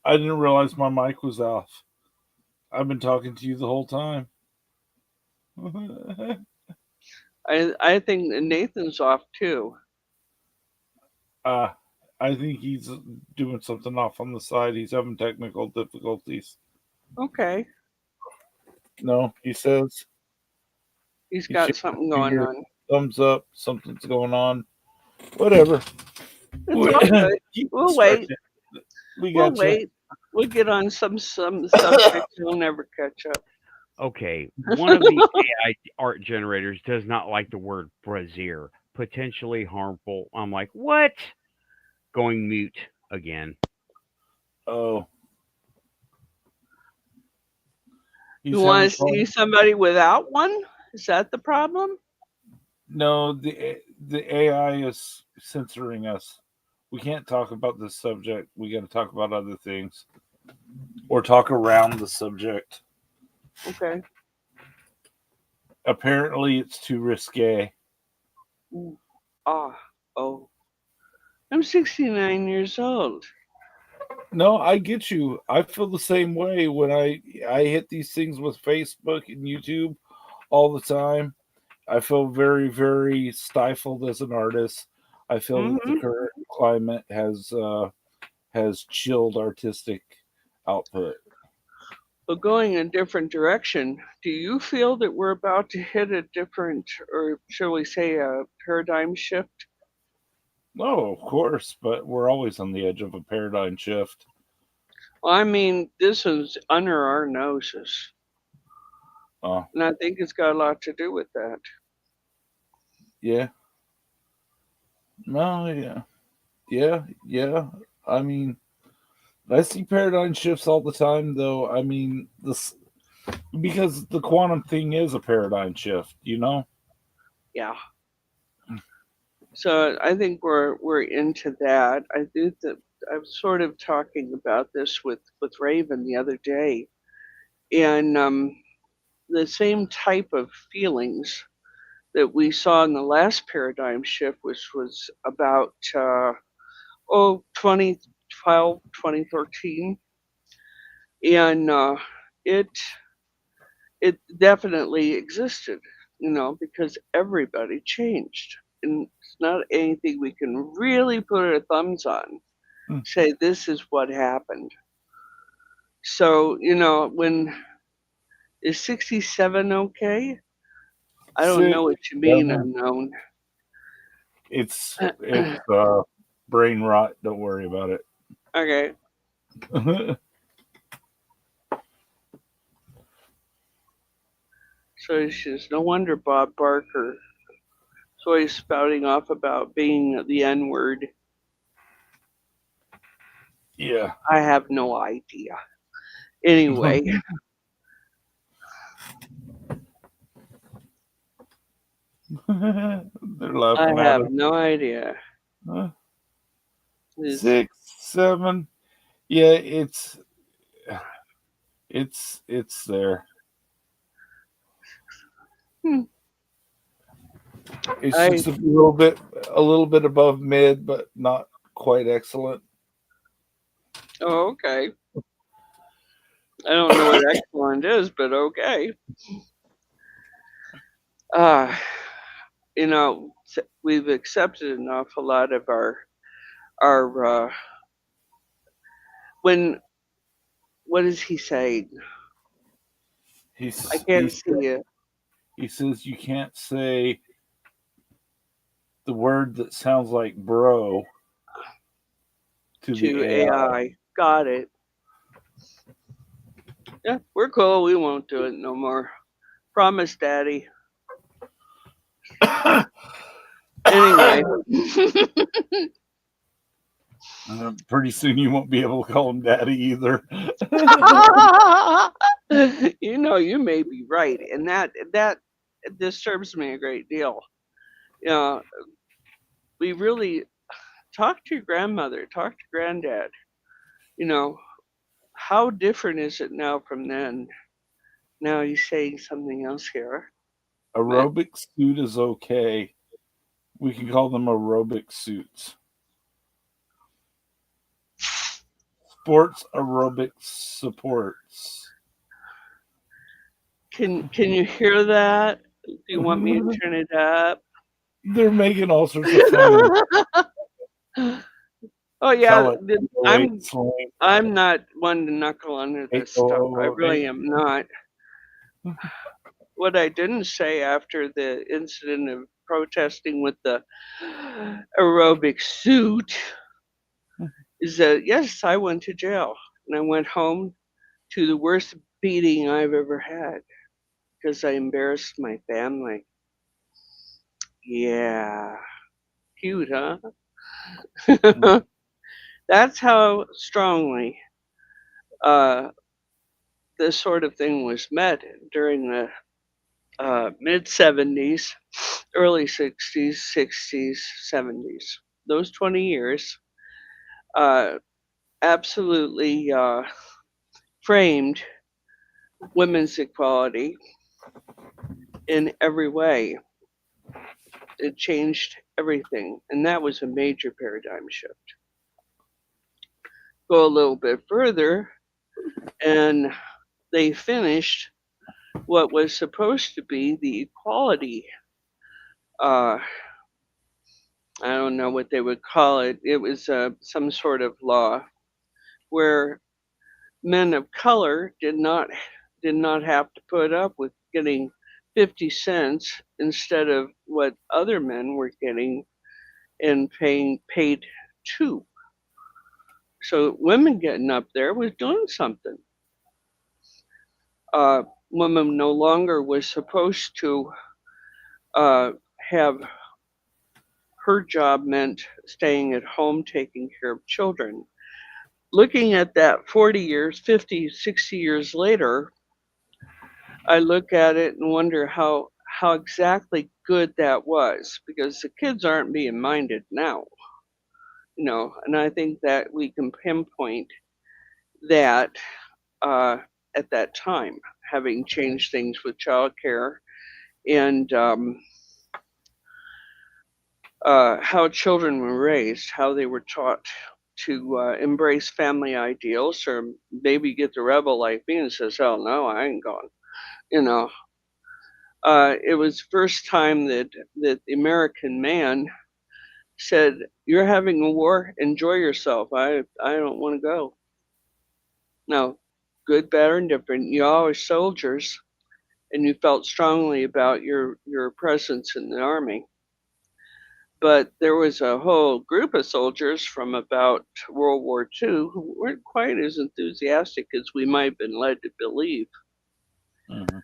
I didn't realize my mic was off. I've been talking to you the whole time. I think Nathan's off too. uh, I think he's doing something off on the side. He's having technical difficulties. Okay. No, he says He's he got should something give going your on. thumbs up. Something's going on. Whatever. It's all good. Keep We'll wait. stretching. We We'll got you. wait. We'll get on some subjects we'll never catch up. Okay, one of the AI art generators does not like the word brazier, potentially harmful. I'm like, what? Going mute again. Oh, he's You having want to see fun. somebody without one? Is that the problem? No, the AI is censoring us. We can't talk about this subject. We got to talk about other things or talk around the subject. Okay. Apparently, it's too risque. Mm. Oh. I'm 69 years old. No, I get you. I feel the same way when I hit these things with Facebook and YouTube all the time. I feel very, very stifled as an artist. I feel that the Hmm. current climate has chilled artistic output. But going a different direction, do you feel that we're about to hit a different, or shall we say, a paradigm shift? No, of course, but we're always on the edge of a paradigm shift. Well, I mean, this is under our noses, Uh, and I think it's got a lot to do with that. yeah. No, yeah. I mean, I see paradigm shifts all the time, though. I mean, this because the quantum thing is a paradigm shift, you know? Yeah. So I think we're into that. I think that I was sort of talking about this with Raven the other day, and the same type of feelings that we saw in the last paradigm shift, which was about 2012, 2013, and it it definitely existed, because everybody changed, and it's not anything we can really put our thumbs on. Mm. Say this is what happened. So when is 67 okay? I don't know Six, what you mean, seven. unknown. It's brain rot. Don't worry about Okay. it. So it's just no wonder Bob Barker is always spouting off about being the N word. Yeah. I have no idea. Anyway, They're I laughing at have us. no idea. Huh? It's, 6, 7. Yeah, it's there. hmm, It's I just a little bit above mid, but not quite excellent. okay. I don't know what excellent is, but okay. uh, you know, we've accepted an awful lot of our when what does he say? I He's, can't he's, see it. he says you can't say the word that sounds like bro to the To AI. AI. Got it. Yeah, we're cool. We won't do it no more. Promise, Daddy. Anyway. Pretty soon you won't be able to call him daddy either. You know, you may be right, and that disturbs me a great deal. You know, we really talk to your grandmother, talk to granddad. You know, how different is it now from then? Now he's saying something else here. Aerobic suit is okay. We can call them aerobic suits. Sports aerobic supports. Can you hear that? Do you want me to turn it up? They're making all sorts of fun. Oh yeah, Call it I'm 808 slang. I'm not one to knuckle under this stuff. I really 808. am not. What I didn't say after the incident of protesting with the aerobic suit is that yes, I went to jail and I went home to the worst beating I've ever had because I embarrassed my family. Yeah, cute, huh? That's how strongly uh, this sort of thing was met during the mid 70s, early 60s, 70s. Those 20 years uh, absolutely framed women's equality in every way. It changed everything, and that was a major paradigm shift. Go a little bit further, and they finished what was supposed to be the equality. Uh, I don't know what they would call it. It was some sort of law where men of color did not have to put up with getting 50 cents instead of what other men were getting and paying paid 2. So women getting up there was doing something. Women no longer was supposed to have her job meant staying at home taking care of children. Looking at that 40 years, 50, 60 years later, I look at it and wonder how exactly good that was because the kids aren't being minded now, and I think that we can pinpoint that uh, at that time, having changed things with childcare and how children were raised, how they were taught to embrace family ideals, or maybe get the rebel like me and says, "Hell no, I ain't going." You know, it was the first time that the American man said, "You're having a war. Enjoy yourself. I don't want to go." No, good, bad, or indifferent. You all are soldiers, and you felt strongly about your presence in the army. But there was a whole group of soldiers from about World War II who weren't quite as enthusiastic as we might have been led to believe. Mm-hmm.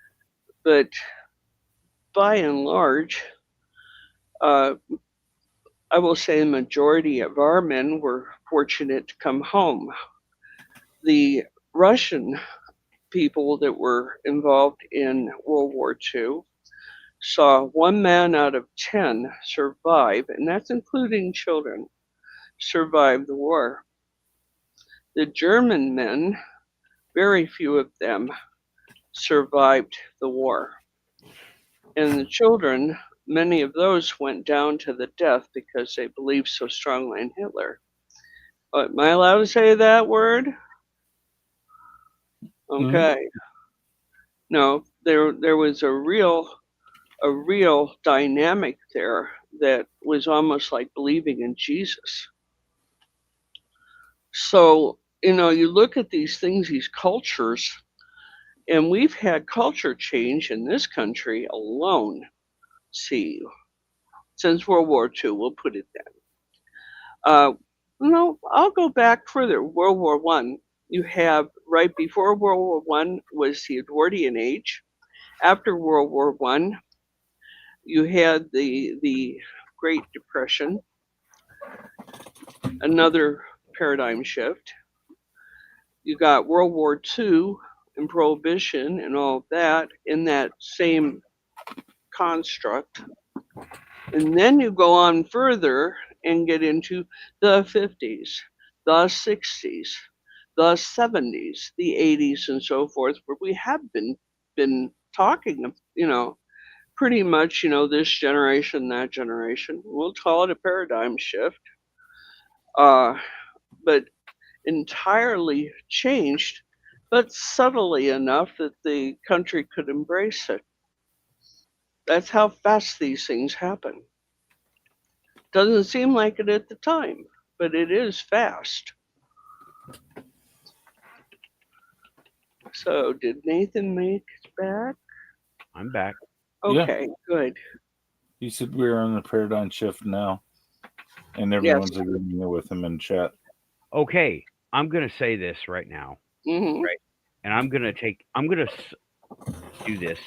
But by and large, uh, I will say the majority of our men were fortunate to come home. The Russian people that were involved in World War II saw 1 man out of 10 survive, and that's including children, survive the war. The German men, very few of them survived the war. And the children, many of those went down to the death because they believed so strongly in Hitler. Am I allowed to say that word? Mm-hmm. Okay. No, there was a real a real dynamic there that was almost like believing in Jesus. So, you look at these things, these cultures, and we've had culture change in this country alone. See, since World War II, we'll put it then. No, I'll go back further. World War One. You have right before World War One was the Edwardian Age. After World War One, you had the Great Depression, another paradigm shift. You got World War Two and Prohibition and all of that in that same construct. And then you go on further and get into the 50s, the 60s, the 70s, the 80s, and so forth, where we have been talking, pretty much, this generation, that generation. We'll call it a paradigm shift, but entirely changed, but subtly enough that the country could embrace it. That's how fast these things happen. Doesn't seem like it at the time, but it is fast. So, did Nathan make it back? I'm back. Okay, good. He said we're on the paradigm shift now, and everyone's agreeing with him in chat. Okay, I'm gonna say this right now, Mm-hmm. right? And I'm gonna do this.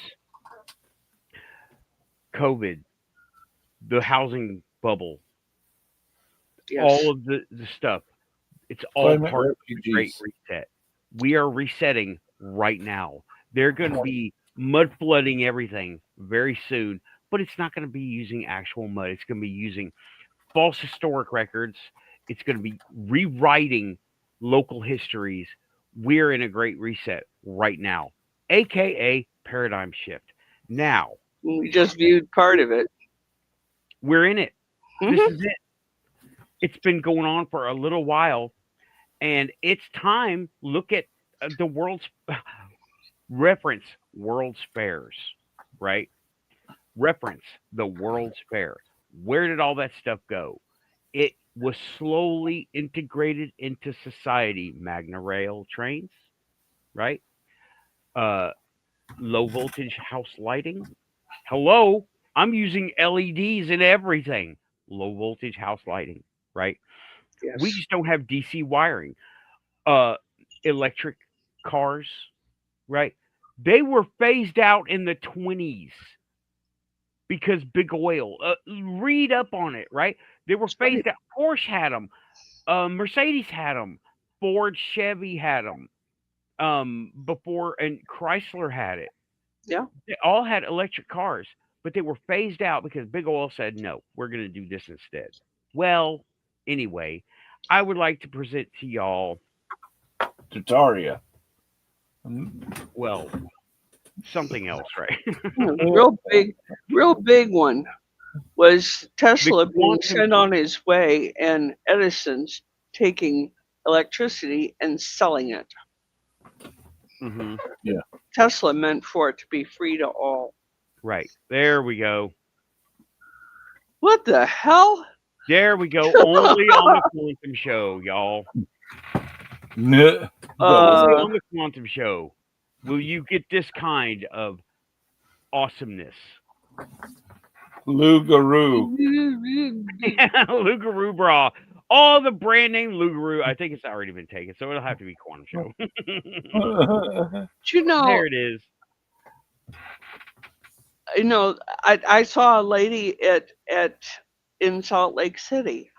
COVID, the housing bubble, Yes. all of the stuff. It's all Climate part of the Great refugees. Reset. We are resetting right now. They're going to be mud flooding everything very soon, but it's not going to be using actual mud. It's going to be using false historic records. It's going to be rewriting local histories. We're in a great reset right now, aka paradigm shift. Now, We just viewed part of it. we're in it. Mhm. This is it. It's been going on for a little while, and it's time. Look at the world's reference World's Fairs, right? Reference the World's Fair. Where did all that stuff go? It was slowly integrated into society. Magna rail trains, right? Low voltage house lighting. Hello, I'm using LEDs in everything. Low voltage house lighting, right? Yes. We just don't have DC wiring. Electric cars, right? They were phased out in the 20s because big oil. Read up on it, right? They were phased out. Porsche had them. Mercedes had them. Ford, Chevy had them. Before, and Chrysler had it. Yeah. They all had electric cars, but they were phased out because big oil said, no, we're going to do this instead. Well, anyway, I would like to present to y'all, Tataria. well, something else, right? Real big one was Tesla being quantum- sent on his way and Edison's taking electricity and selling it. Mhm. Tesla meant for it to be free to all. Right. There we go. What the hell? There we go. Only on the Quantum Show, y'all. Nuh. Only on the Quantum Show will you get this kind of awesomeness. Lugaroo. Lugaroo bra. All the brand name Lugaroo. I think it's already been taken, so it'll have to be Quantum Show. You know, There it is. I saw a lady in Salt Lake City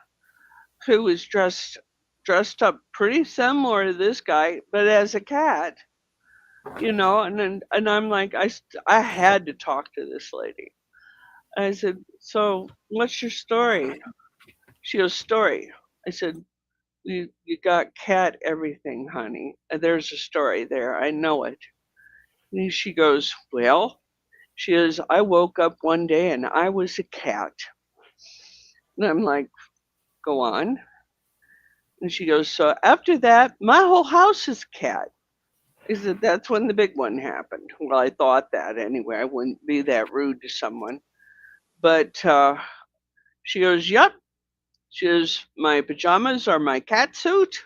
who was dressed up pretty similar to this guy, but as a cat. And I'm like, I had to talk to this lady. I said, so what's your story? She goes, story. I said, you got cat everything, honey. And there's a story there. I know it. And she goes, well, she goes, I woke up one day and I was a cat. And I'm like, go on. And she goes, so after that, my whole house is cat. He said that's when the big one happened. Well, I thought that anyway. I wouldn't be that rude to someone. But she goes, "Yep." She goes, "My pajamas are my cat suit,"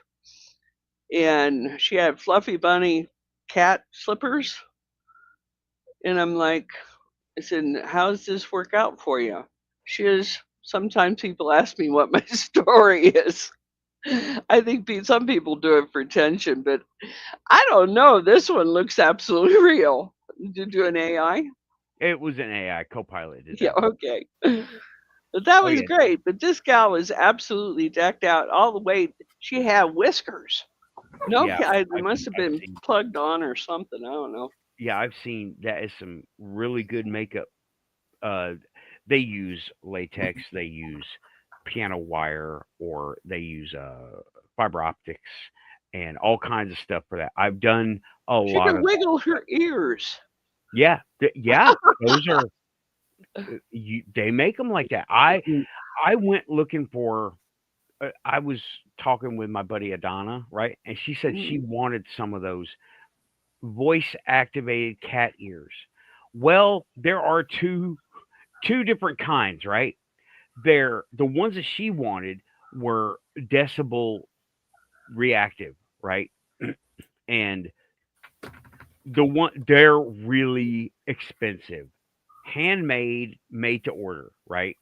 and she had fluffy bunny cat slippers. And I'm like, I said, "How does this work out for you?" She goes, "Sometimes people ask me what my story is." I think some people do it for attention, but I don't know. This one looks absolutely real. Did you do an AI? It was an AI co-pilot did Yeah, that one. okay. But that Oh was yeah, great. But this gal was absolutely decked out all the way. She had whiskers. No, yeah. it I've must have I've been seen plugged on or something. I don't know. yeah I've seen that is some really good makeup. Uh, they use latex, they use piano wire, or they use fiber optics and all kinds of stuff for that. I've done a She lot could of that wiggle stuff. her ears. Yeah, yeah. Those are they make them like that. I went looking for. I was talking with my buddy Adana, right? And she said she Mm. wanted some of those voice activated cat ears. Well, there are two different kinds, right? The ones that she wanted were decibel reactive, right? And they're really expensive. Handmade, made to order, right?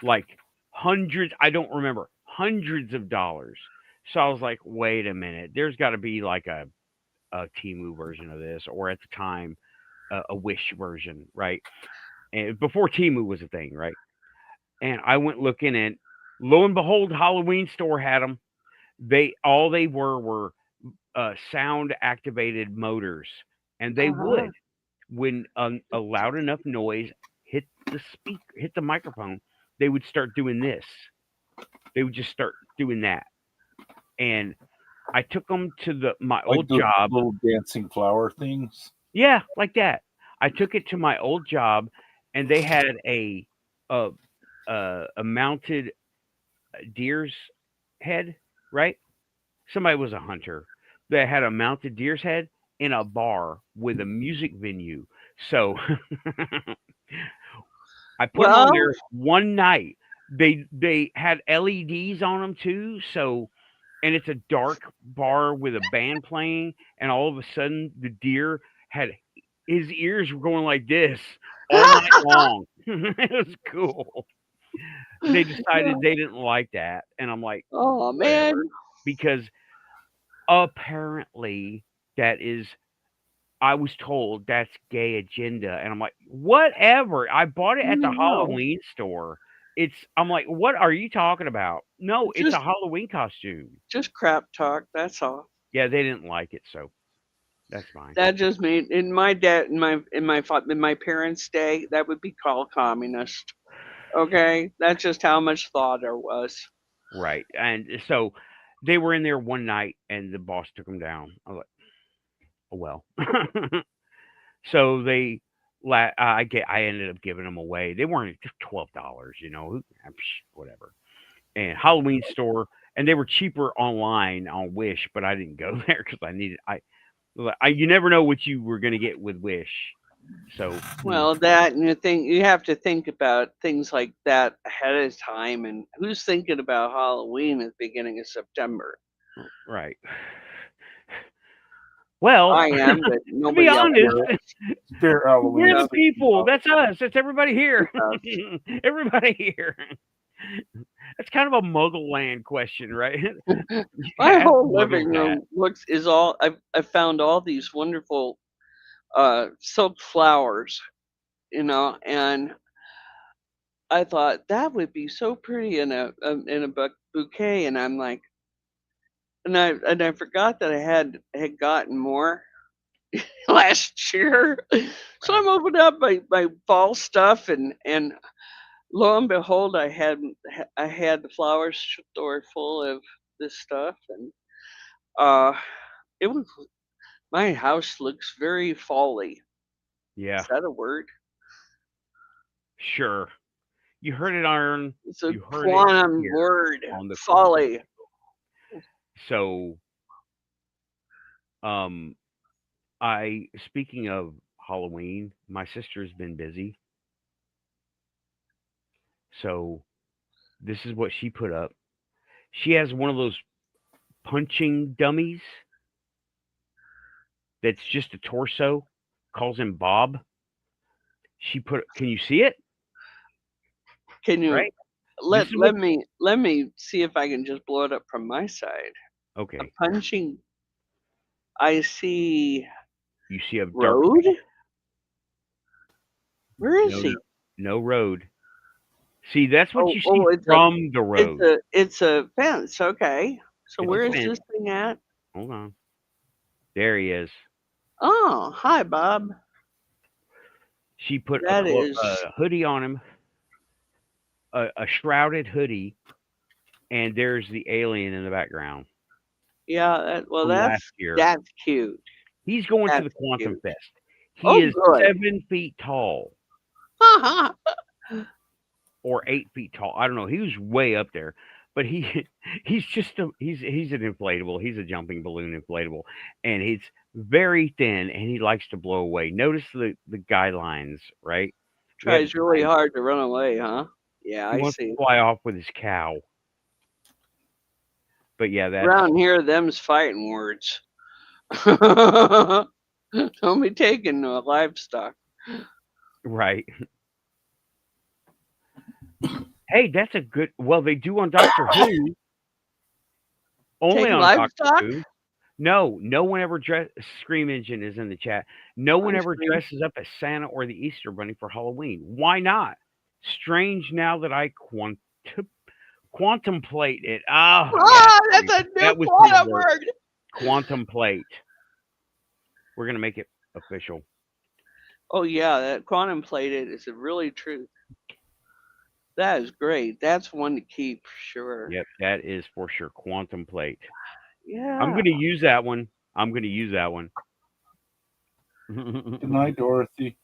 Like hundreds, I don't remember, hundreds of dollars. So I was like, wait a minute, there's got to be like a Timu version of this, or at the time, a Wish version, right? And before Timu was a thing, right? And I went looking, and lo and behold, Halloween store had them. They were sound activated motors, and they Uh-huh. would when a loud enough noise hit the microphone, they would start doing this. They would just start doing that, and I took them to my Like old the job. little dancing flower things. Yeah, like that. I took it to my old job, and they had a a mounted deer's head, right? Somebody was a hunter that had a mounted deer's head in a bar with a music venue. So I put them on Well, there one night. They had LEDs on them too, so and it's a dark bar with a band playing, and all of a sudden the deer had his ears were going like this all night long. It was cool. They decided they didn't like that, and I'm like, oh whatever, man, because apparently that is. I was told that's gay agenda, and I'm like, whatever. I bought it at the no, Halloween store. I'm like, what are you talking about? No, it's a just Halloween costume. just crap talk. That's all. Yeah, they didn't like it, so that's fine. That just mean in my dad in my parents' day that would be called communist. Okay, that's just how much thought there was. Right. And so they were in there one night and the boss took them down. I was like, oh, well. So I ended up giving them away. They weren't just $12, whatever. And Halloween store, and they were cheaper online on Wish, but I didn't go there because you never know what you were going to get with Wish. So, Well, that and you have to think about things like that ahead of time. And who's thinking about Halloween at the beginning of September? right. Well, I am, but to be nobody else honest, is. Spirit Halloween. we're the Yeah, people. That's us. That's everybody here. it's us. Everybody here. That's kind of a Muggle land question, right? My Ask whole Muggles living that. room is all I've found all these wonderful silk flowers, and I thought that would be so pretty in a bouquet, and I'm like, and I forgot that I had gotten more last year, so Right. I'm opening up my fall stuff, and lo and behold, I had the flower store full of this stuff, and uh, it was my house looks very folly. Yeah, Is that a word? sure. It's a You heard it quantum here word, on the quantum. folly. So, um, Speaking of Halloween, my sister's been busy, so this is what she put up. She has one of those punching dummies that's just a torso, calls him Bob. She put, can you see it? Can you Right? This is what, let me see if I can just blow it up from my side. A okay. punching. I see You see a dark, road. Where is no, he? no road. See, that's what you see Oh, from the road. it's a fence. Okay. So It's a where is fence. this thing at? Hold on. There he is. Oh, hi, Bob. She put That is, a hoodie on him, a shrouded hoodie, and there's the alien in the background yeah. from last year. That's cute. He's going to That's the Quantum cute. Fest. He Oh, is good. 7 feet tall or 8 feet tall. I don't know. He was way up there, but he's just he's an inflatable. He's a jumping balloon inflatable, and he's very thin, and he likes to blow away. Notice the guidelines, right? We have Tries really hard to run away, huh? Yeah, he I wants to see. fly off with his cow. But yeah, that's Around here, them's fighting words. Don't be taking no livestock. right. Hey, that's a good. Well, they do on Doctor Who. Only Take on livestock? Doctor Who. No, no one ever dress. Scream Engine is in the chat. No one Hi, ever Scream. dresses up as Santa or the Easter Bunny for Halloween. Why not? Strange now that I contemplate it. Ah, Ah, that's a new that was quantum his word. word. Contemplate. We're gonna make it official. Oh yeah, that quantum plated is really true. That is great. That's one to keep for sure. Yep, that is for sure. Contemplate. Yeah. I'm gonna use that one. I'm gonna use that one. Good night, Dorothy.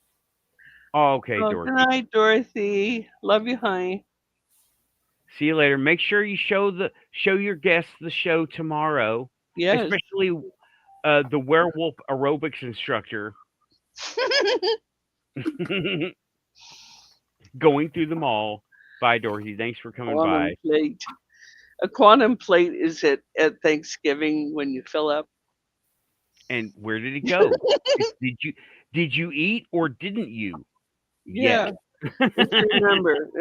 Oh, okay, Oh, Dorothy. good night, Dorothy. Love you, honey. See you later. Make sure you show your guests the show tomorrow, Yes. especially the werewolf aerobics instructor going through the mall. Bye, Dorothy. Thanks for coming Quantum by. plate. A quantum plate is at Thanksgiving when you fill up. And where did it go? did you eat or didn't you? Yeah. Yes.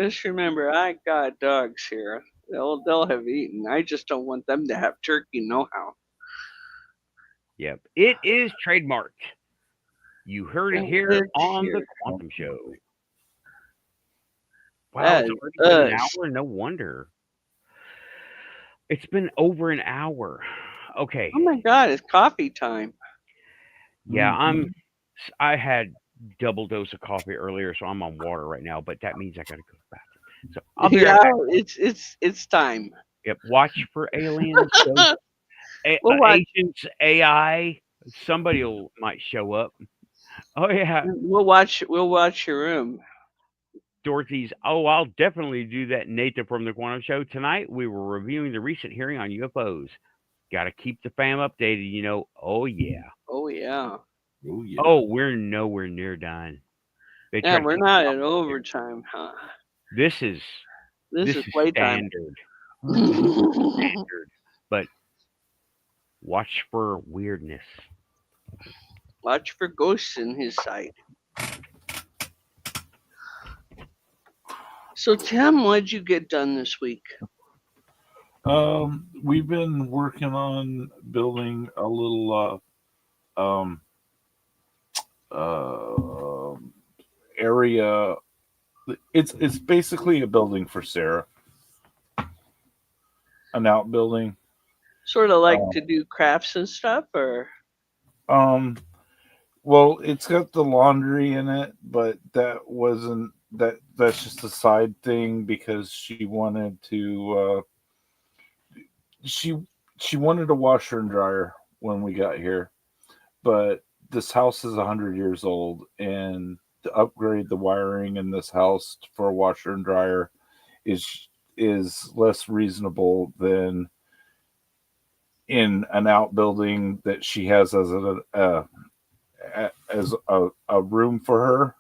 Just remember, I got dogs here. They'll have eaten. I just don't want them to have turkey no how. Yep. It is trademarked. You heard it here on the Quantum Show. Wow, it's already been an hour. No wonder. It's been over an hour. Okay. Oh my God, it's coffee time. Yeah, I had double dose of coffee earlier, so I'm on water right now, but that means I gotta go to the bathroom. So I'll be right back. It's time. Yep. Watch for aliens, agents, AI. Somebody might show up. Oh yeah. We'll watch your room. Dorothy's. Oh, I'll definitely do that. Nathan from the Quantum Show tonight. We were reviewing the recent hearing on UFOs. Got to keep the fam updated, you know. Oh yeah. Oh yeah. Oh yeah. Oh, we're nowhere near done. Yeah, we're not at overtime, huh? This is playtime. Standard. But watch for weirdness. Watch for ghosts in his sight. So, Tim, what'd you get done this week? We've been working on building a little area. It's basically a building for Sarah, an outbuilding. Sort of like to do crafts and stuff, or well, it's got the laundry in it, but that's just a side thing because she wanted to she wanted a washer and dryer when we got here, but this house is 100 years old, and to upgrade the wiring in this house for a washer and dryer is less reasonable than in an outbuilding that she has as as a room for her,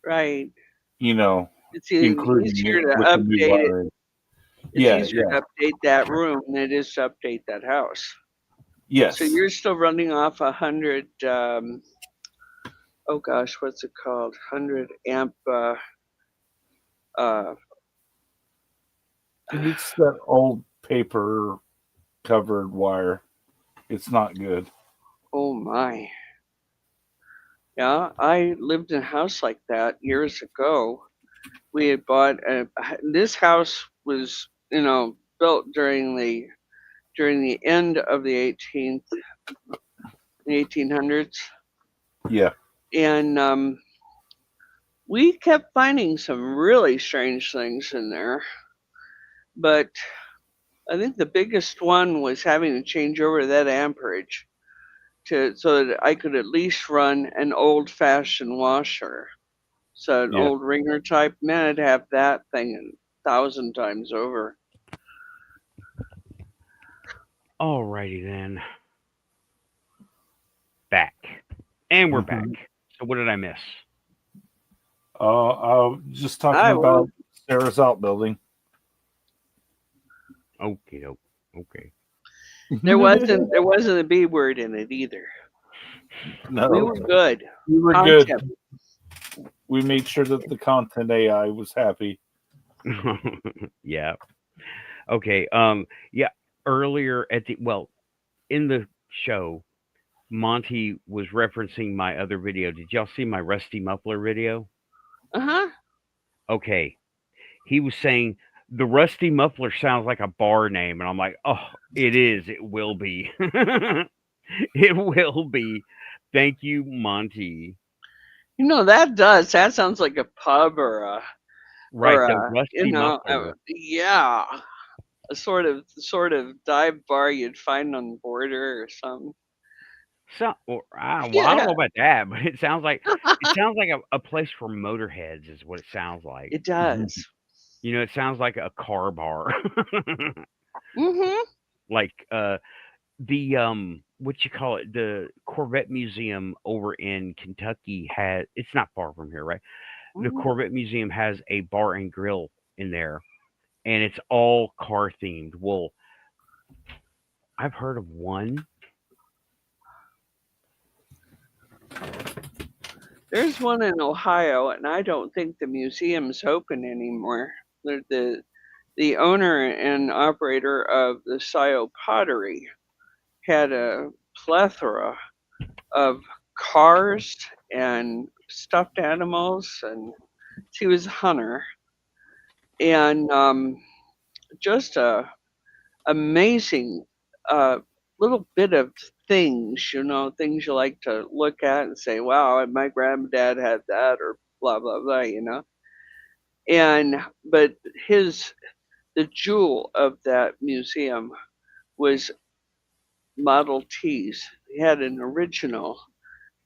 Right. you know, It's including easier it to with the new update it. wiring. It's Yeah, easier to update that room than it is to update that house. yes, So you're still running off 100. Oh gosh, what's it called? 100 amp. Uh, it's that old paper covered wire. It's not good. oh my. Yeah, I lived in a house like that years ago. We had bought this house was, built during the end of the 1800s, Yeah, and we kept finding some really strange things in there. But I think the biggest one was having to change over that amperage so that I could at least run an old-fashioned washer. So an yeah. old ringer type, man, I'd have that thing 1,000 times over. Alrighty then. Back. And we're back. Mhm. So what did I miss? Just talking I about Sarah's outbuilding. Okay. Okay. There wasn't a B word in it either. No, We were good. we were Content. good. We made sure that the content AI was happy. Yeah. Okay. Yeah. Earlier in the show, Monty was referencing my other video. Did y'all see my Rusty Muffler video? Uh-huh. Okay. He was saying the Rusty Muffler sounds like a bar name, and I'm like, oh, it is. It will be. It will be. Thank you, Monty. That sounds like a pub Right, or the a, Rusty Muffler. yeah, a sort of dive bar you'd find on the border or something. Well, I don't Yeah, know about that, but it sounds like a place for motorheads is what it sounds like. it does. It sounds like a car bar. Mm-hmm. Like the what you call it, the Corvette Museum over in Kentucky has, it's not far from here, right? The Mm-hmm. Corvette Museum has a bar and grill in there, and it's all car themed. Well, I've heard of one. There's one in Ohio, and I don't think the museum's open anymore. The owner and operator of the Scio Pottery had a plethora of cars and stuffed animals, and she was a hunter, and just a amazing little bit of things, things you like to look at and say, wow, my granddad had that, or blah, blah, blah. But the jewel of that museum was Model Ts. He had an original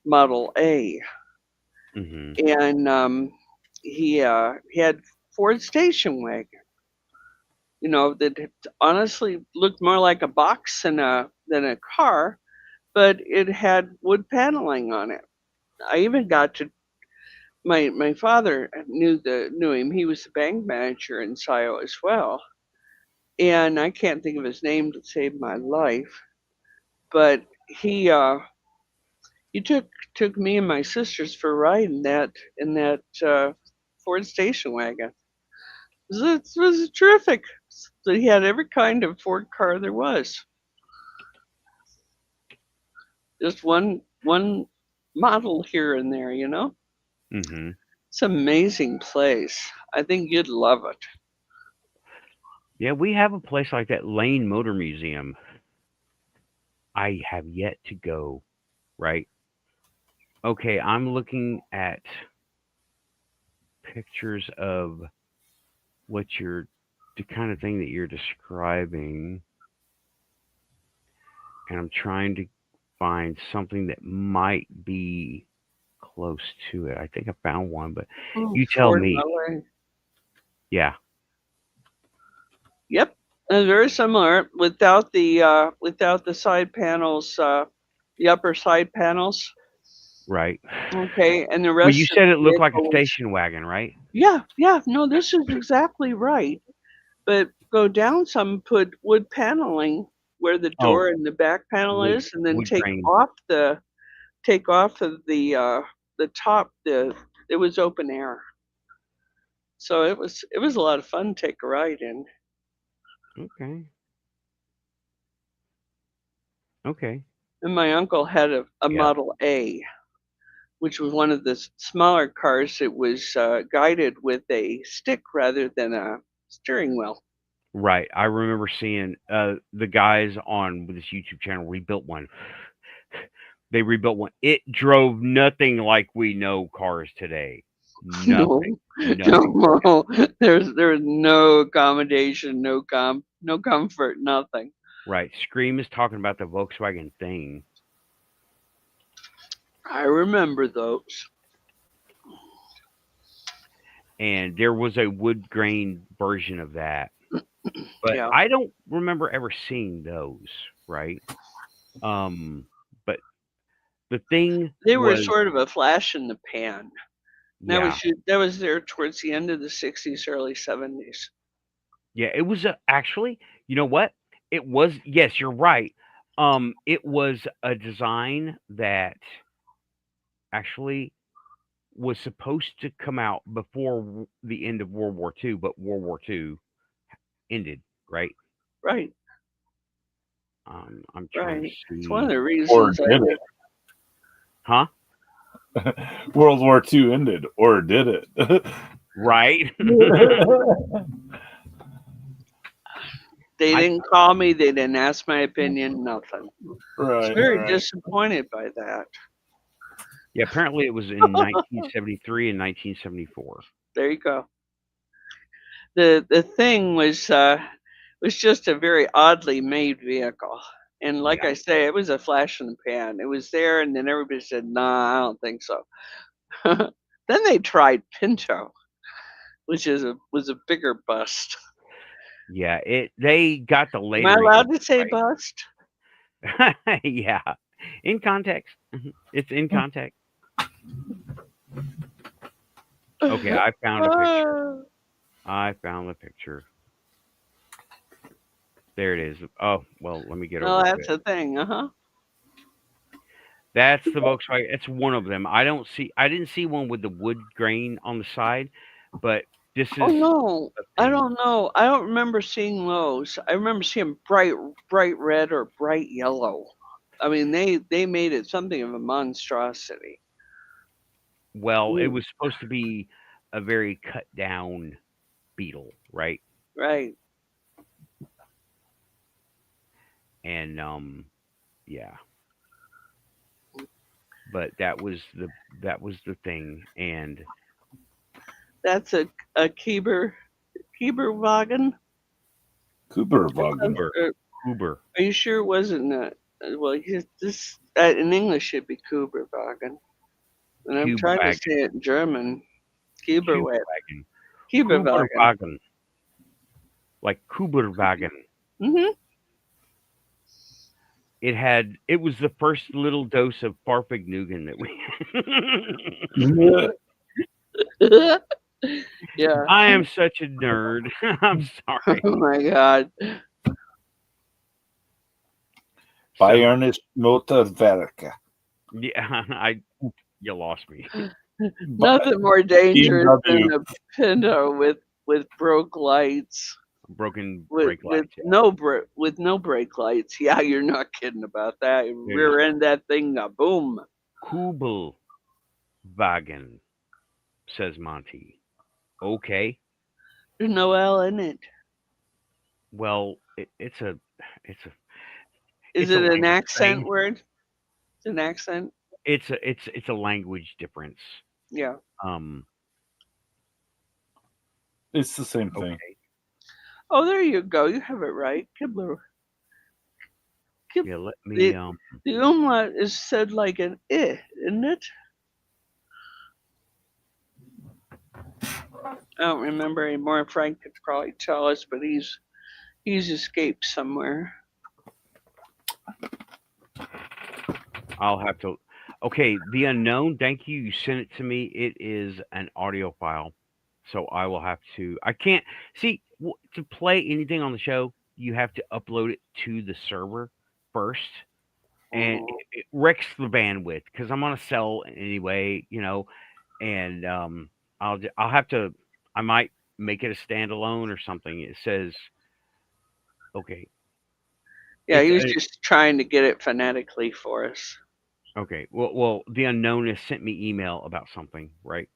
Model A, Hmm. and he had Ford station wagon, that honestly looked more like a box than a car, but it had wood paneling on it. I even got to my father knew him. He was the bank manager in Scio as well, and I can't think of his name to save my life. But he took me and my sisters for a ride in that Ford station wagon. It was terrific. So he had every kind of Ford car there was. Just one model here and there. Hmm. It's an amazing place. I think you'd love it. Yeah, we have a place like that, Lane Motor Museum. I have yet to go. Right. Okay, I'm looking at pictures of the kind of thing that you're describing, and I'm trying to find something that might be close to it. I think I found one, but you tell Ford me. Motor. Yeah. Yep, very similar without the side panels, the upper side panels. Right. Okay, and the Well, you rest of said the it looked like a vehicle was station wagon, right? yeah, no, this is exactly right. But go down some, put wood paneling where the Oh, door and the back panel wood is, and then wood grain. take off of the top. It was open air, so it was a lot of fun to take a ride in. Okay. Okay. And my uncle had a Yeah. Model A, which was one of the smaller cars. It was guided with a stick rather than a steering wheel. Right. I remember seeing the guys on this YouTube channel rebuilt one. They rebuilt one. It drove nothing like we know cars today. Nothing. No, Nothing. no, there's no accommodation, no comfort, nothing. Right. Scream is talking about the Volkswagen thing. I remember those. And there was a wood grain version of that. But Yeah. I don't remember ever seeing those, right? But the thing They were was, sort of a flash in the pan. yeah, That was there towards the end of the 60s, early 70s. yeah, it was actually, you know what? It was, yes, you're right. It was a design that actually was supposed to come out before the end of World War II, but World War II ended, right? Right, I'm trying to right. It's one of see. the Or reasons I did did. Huh? it? World War II ended, or did it? Right? They I- didn't call me. They didn't ask my opinion. Nothing. I was Right. very right. disappointed by that. Yeah, apparently it was in 1973 and 1974. There you go. The thing was just a very oddly made vehicle. And like Yeah. I say, it was a flash in the pan. It was there, and then everybody said, "Nah, I don't think so." Then they tried Pinto, which was a bigger bust. Yeah, they got the Am later I allowed years, to say bust? right? Yeah. In context. It's in context. Okay, I found a picture. I found the picture. There it is. Oh, well, let me get Well, over to that's it. a thing, That's the Volkswagen. It's one of them. I didn't see one with the wood grain on the side, but this Oh is no, a I thing. don't know. I don't remember seeing those. I remember seeing bright red or bright yellow. I mean, they made it something of a monstrosity. Well, it Mm, was supposed to be a very cut down Beetle, right? right. And yeah. But that was the thing, and That's a Kieberwagen. Cooperwagen. Huber. Are you sure it wasn't? Well, this in English it'd be Kuberwagen, and I'm trying to Wagon. say it in German. Kuberwagen. Wagon. Kuberwagen. Wagen. Like Kuberwagen. Mhm. It was the first little dose of Farfignugan that we Yeah. I am such a nerd. I'm sorry. Oh my God. Bayernisch Motorwerke. Yeah, you lost me. Nothing more dangerous than BMW. a Pinto with broke lights. Broken With brake lights. Yeah. no brake lights. Yeah, you're not kidding about that. You rear end that thing, boom. Kubelwagen, says Monty. Okay. There's no L in it. Well, it's a Is it's it a an language accent thing. word? It's an accent. It's a language difference. Yeah. It's the same thing. Okay. Oh, there you go. You have it right. Kibler. Yeah, let me The umlaut is said like an I, isn't it? I don't remember anymore. Frank could probably tell us, but he's escaped somewhere. I'll have to Okay, the unknown. Thank you. You sent it to me. It is an audio file, so I will have to. I can't see to play anything on the show. You have to upload it to the server first, and Mhm. it wrecks the bandwidth because I'm on a cell anyway. And I'll have to. I might make it a standalone or something. It says okay. Yeah, It's he was just trying to get it phonetically for us. okay. Well, the unknown has sent me email about something, right?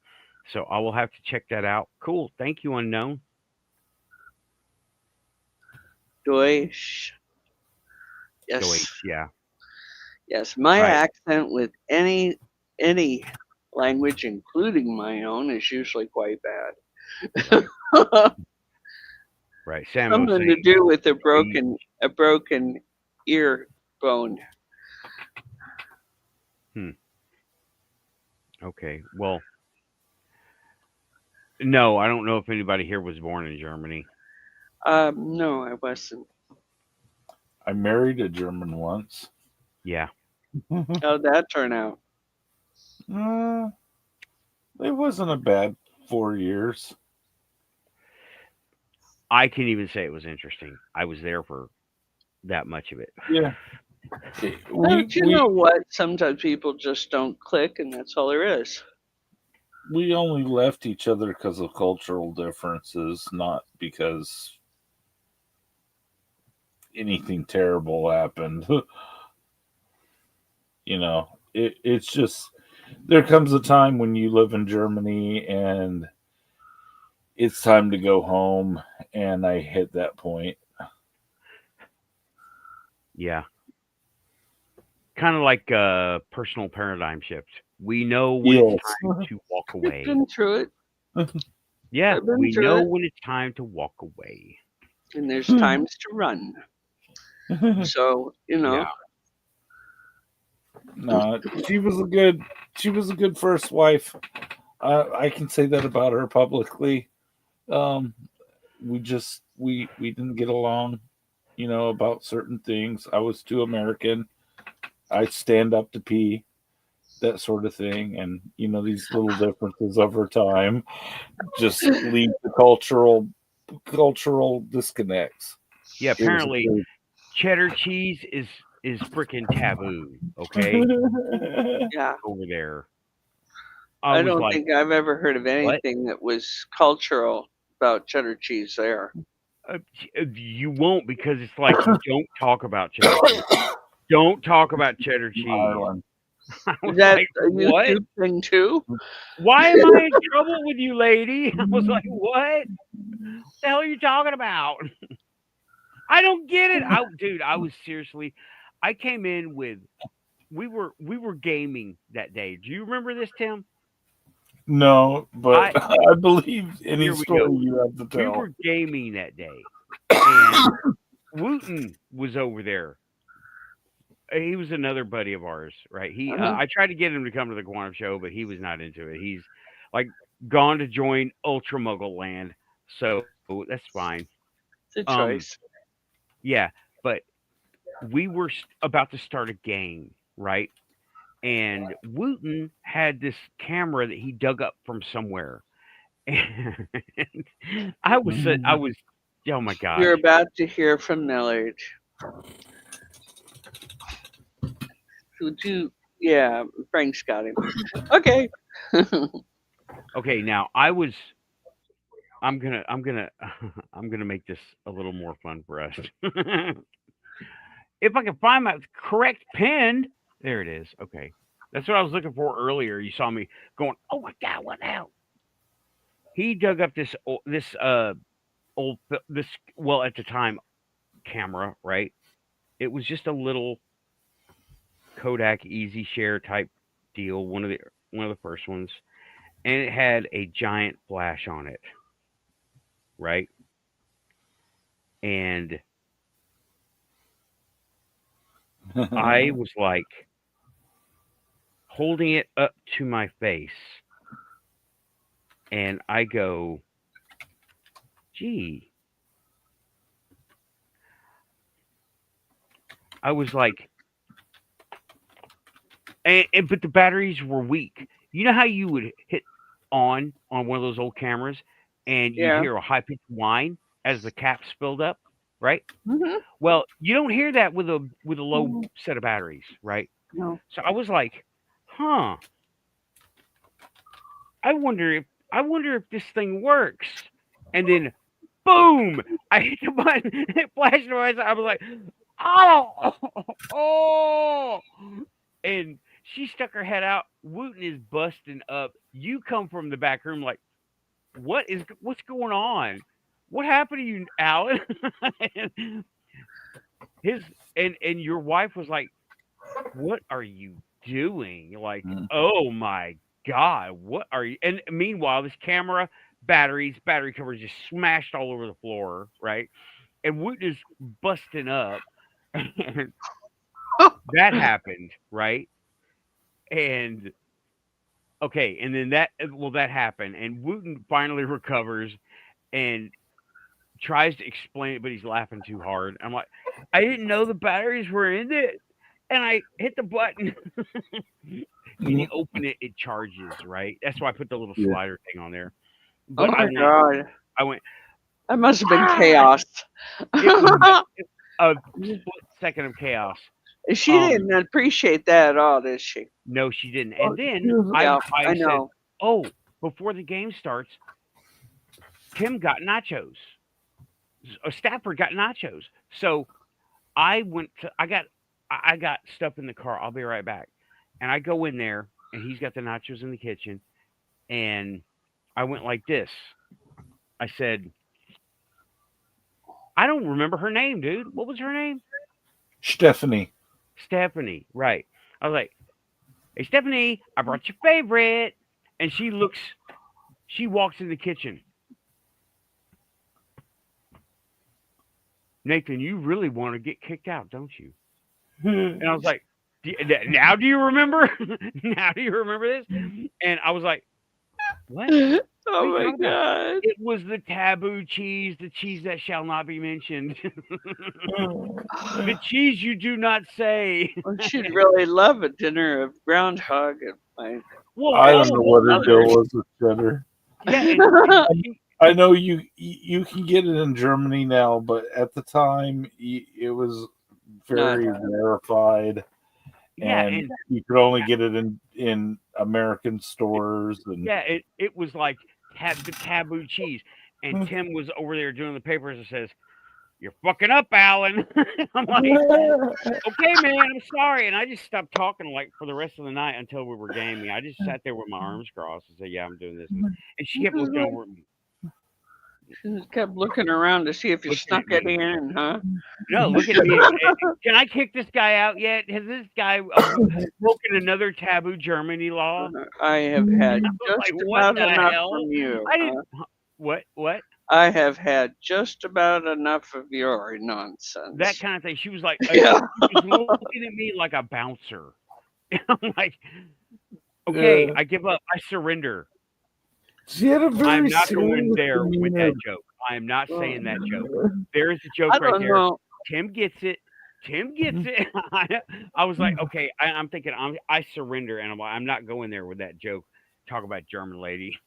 So I will have to check that out. Cool. Thank you, unknown. Deutsch. Yes, Deutsch. Yeah. yes. My Right. accent with any language, including my own, is usually quite bad. Right. Sam was Something saying, to do with Deutsch. a broken ear bone. Hmm. Okay. Well, no, I don't know if anybody here was born in Germany. No, I wasn't. I married a German once. Yeah. How'd that turn out? Uh, it wasn't a bad 4 years. I can even say it was interesting. I was there for that much of it. Yeah. Don't you know what? Sometimes people just don't click, and that's all there is. We only left each other because of cultural differences, not because anything terrible happened. It's just there comes a time when you live in Germany and it's time to go home, and I hit that point. Yeah. Kind of like a personal paradigm shift. We know when it's Yes. time to walk I've away. been through it. Yeah, I've been we through know it, when it's time to walk away. and there's times to run. So Yeah. No, she was a good first wife. I can say that about her publicly. Um, we didn't get along, about certain things. I was too American. I stand up to pee, that sort of thing, and these little differences over time just lead to cultural disconnects. Yeah, It was a apparently cheddar cheese is freaking taboo, okay? yeah, Over there. I I was don't like, think I've ever heard of "What? anything that was cultural about cheddar cheese there. You won't because it's like don't talk about cheddar cheese. Don't talk about cheddar cheese." Ireland. I Is was that like, a "What? YouTube thing too? Why am I in trouble with you, lady?" I was like, "What the hell are you talking about?" I don't get it. Dude, I was seriously. I came in with we were gaming that day. Do you remember this, Tim? No, but I I believe any Here we go. story you have to We tell. were gaming that day, and Wooten was over there. He was another buddy of ours, right? Uh-huh. I tried to get him to come to the Quantum Show, but he was not into it. He's like gone to join Ultra Muggle Land, so that's fine. It's a Um, choice. yeah, but we were about to start a game, right? And Wooten had this camera that he dug up from somewhere, and I was, oh my gosh, You're about to hear from Millard. Would you? Yeah, Frank's got him. Okay. okay. Now I'm gonna I'm gonna make this a little more fun for us. If I can find my correct pin, there it is. Okay, that's what I was looking for earlier. You saw me going, oh my god, what the hell? He dug up this well at the time camera, right? It was just a little Kodak Easy Share type deal, one of the first ones, and it had a giant flash on it, right? And I was like holding it up to my face, and I go, "Gee." I was like, but the batteries were weak. You know how you would hit on one of those old cameras, and you'd Yeah. hear a high pitched whine as the cap spilled up, right? Hmm. Well, you don't hear that with a low set of batteries, right? No. So I was like, huh. I wonder if this thing works. And then boom! I hit the button, it flashed in my eyes. I was like, oh, oh, and she stuck her head out. Wooten is busting up. You come from the back room like, what's going on? What happened to you, Alan? And his and your wife was like, what are you doing? Like, oh my god, what are you? And meanwhile, this camera, battery covers just smashed all over the floor, right? And Wooten is busting up. And that happened, right? And okay, and then that happened, and Wooten finally recovers and tries to explain it, but he's laughing too hard. I'm like, I didn't know the batteries were in it, and I hit the button. When you open it, it charges, right? That's why I put the little Yeah. slider thing on there. Oh But my God. I went. That must have been "Ah!" chaos. It was a split second of chaos. She didn't appreciate that at all, did she? No, she didn't. And then Yeah, I I said, know. "Oh, before the game starts, Tim got nachos. Stafford got nachos." So I went to. I got stuff in the car. I'll be right back. And I go in there, and he's got the nachos in the kitchen. And I went like this. I said, I don't remember her name, dude. What was her name? Stephanie. Stephanie. Right. I was like, hey, Stephanie, I brought your favorite. And she walks in the kitchen. Nathan, you really want to get kicked out, don't you? And I was like, now do you remember? Now do you remember this? And I was like, what? Oh my God. It was the taboo cheese, the cheese that shall not be mentioned. The cheese you do not say. Well, she'd really love a dinner of groundhog. Well, I don't know what her deal was with cheddar. Yeah, and I know you can get it in Germany now, but at the time it was very rarefied, and you could only get it in American stores. And yeah, it was like the taboo cheese. And Tim was over there doing the papers and says, "You're fucking up, Alan." I'm like, okay, man, I'm sorry. And I just stopped talking like for the rest of the night until we were gaming. I just sat there with my arms crossed and said, "Yeah, I'm doing this." And she kept looking over at me. She just kept looking around to see if you snuck it in, huh? No, look at me. Can I kick this guy out yet? Has this guy broken another taboo Germany law? I have had just like, what about the enough hell? from you. I didn't. What? I have had just about enough of your nonsense. That kind of thing. She was like, Yeah. she was looking at me like a bouncer. I'm like, okay, I give up. I surrender. She had a very I'm not going serious there with demeanor. that joke. I am not saying that joke. There's the joke I right don't there. know. Tim gets it. I was like, okay. I'm thinking, I surrender, and I'm not going there with that joke. Talk about German lady.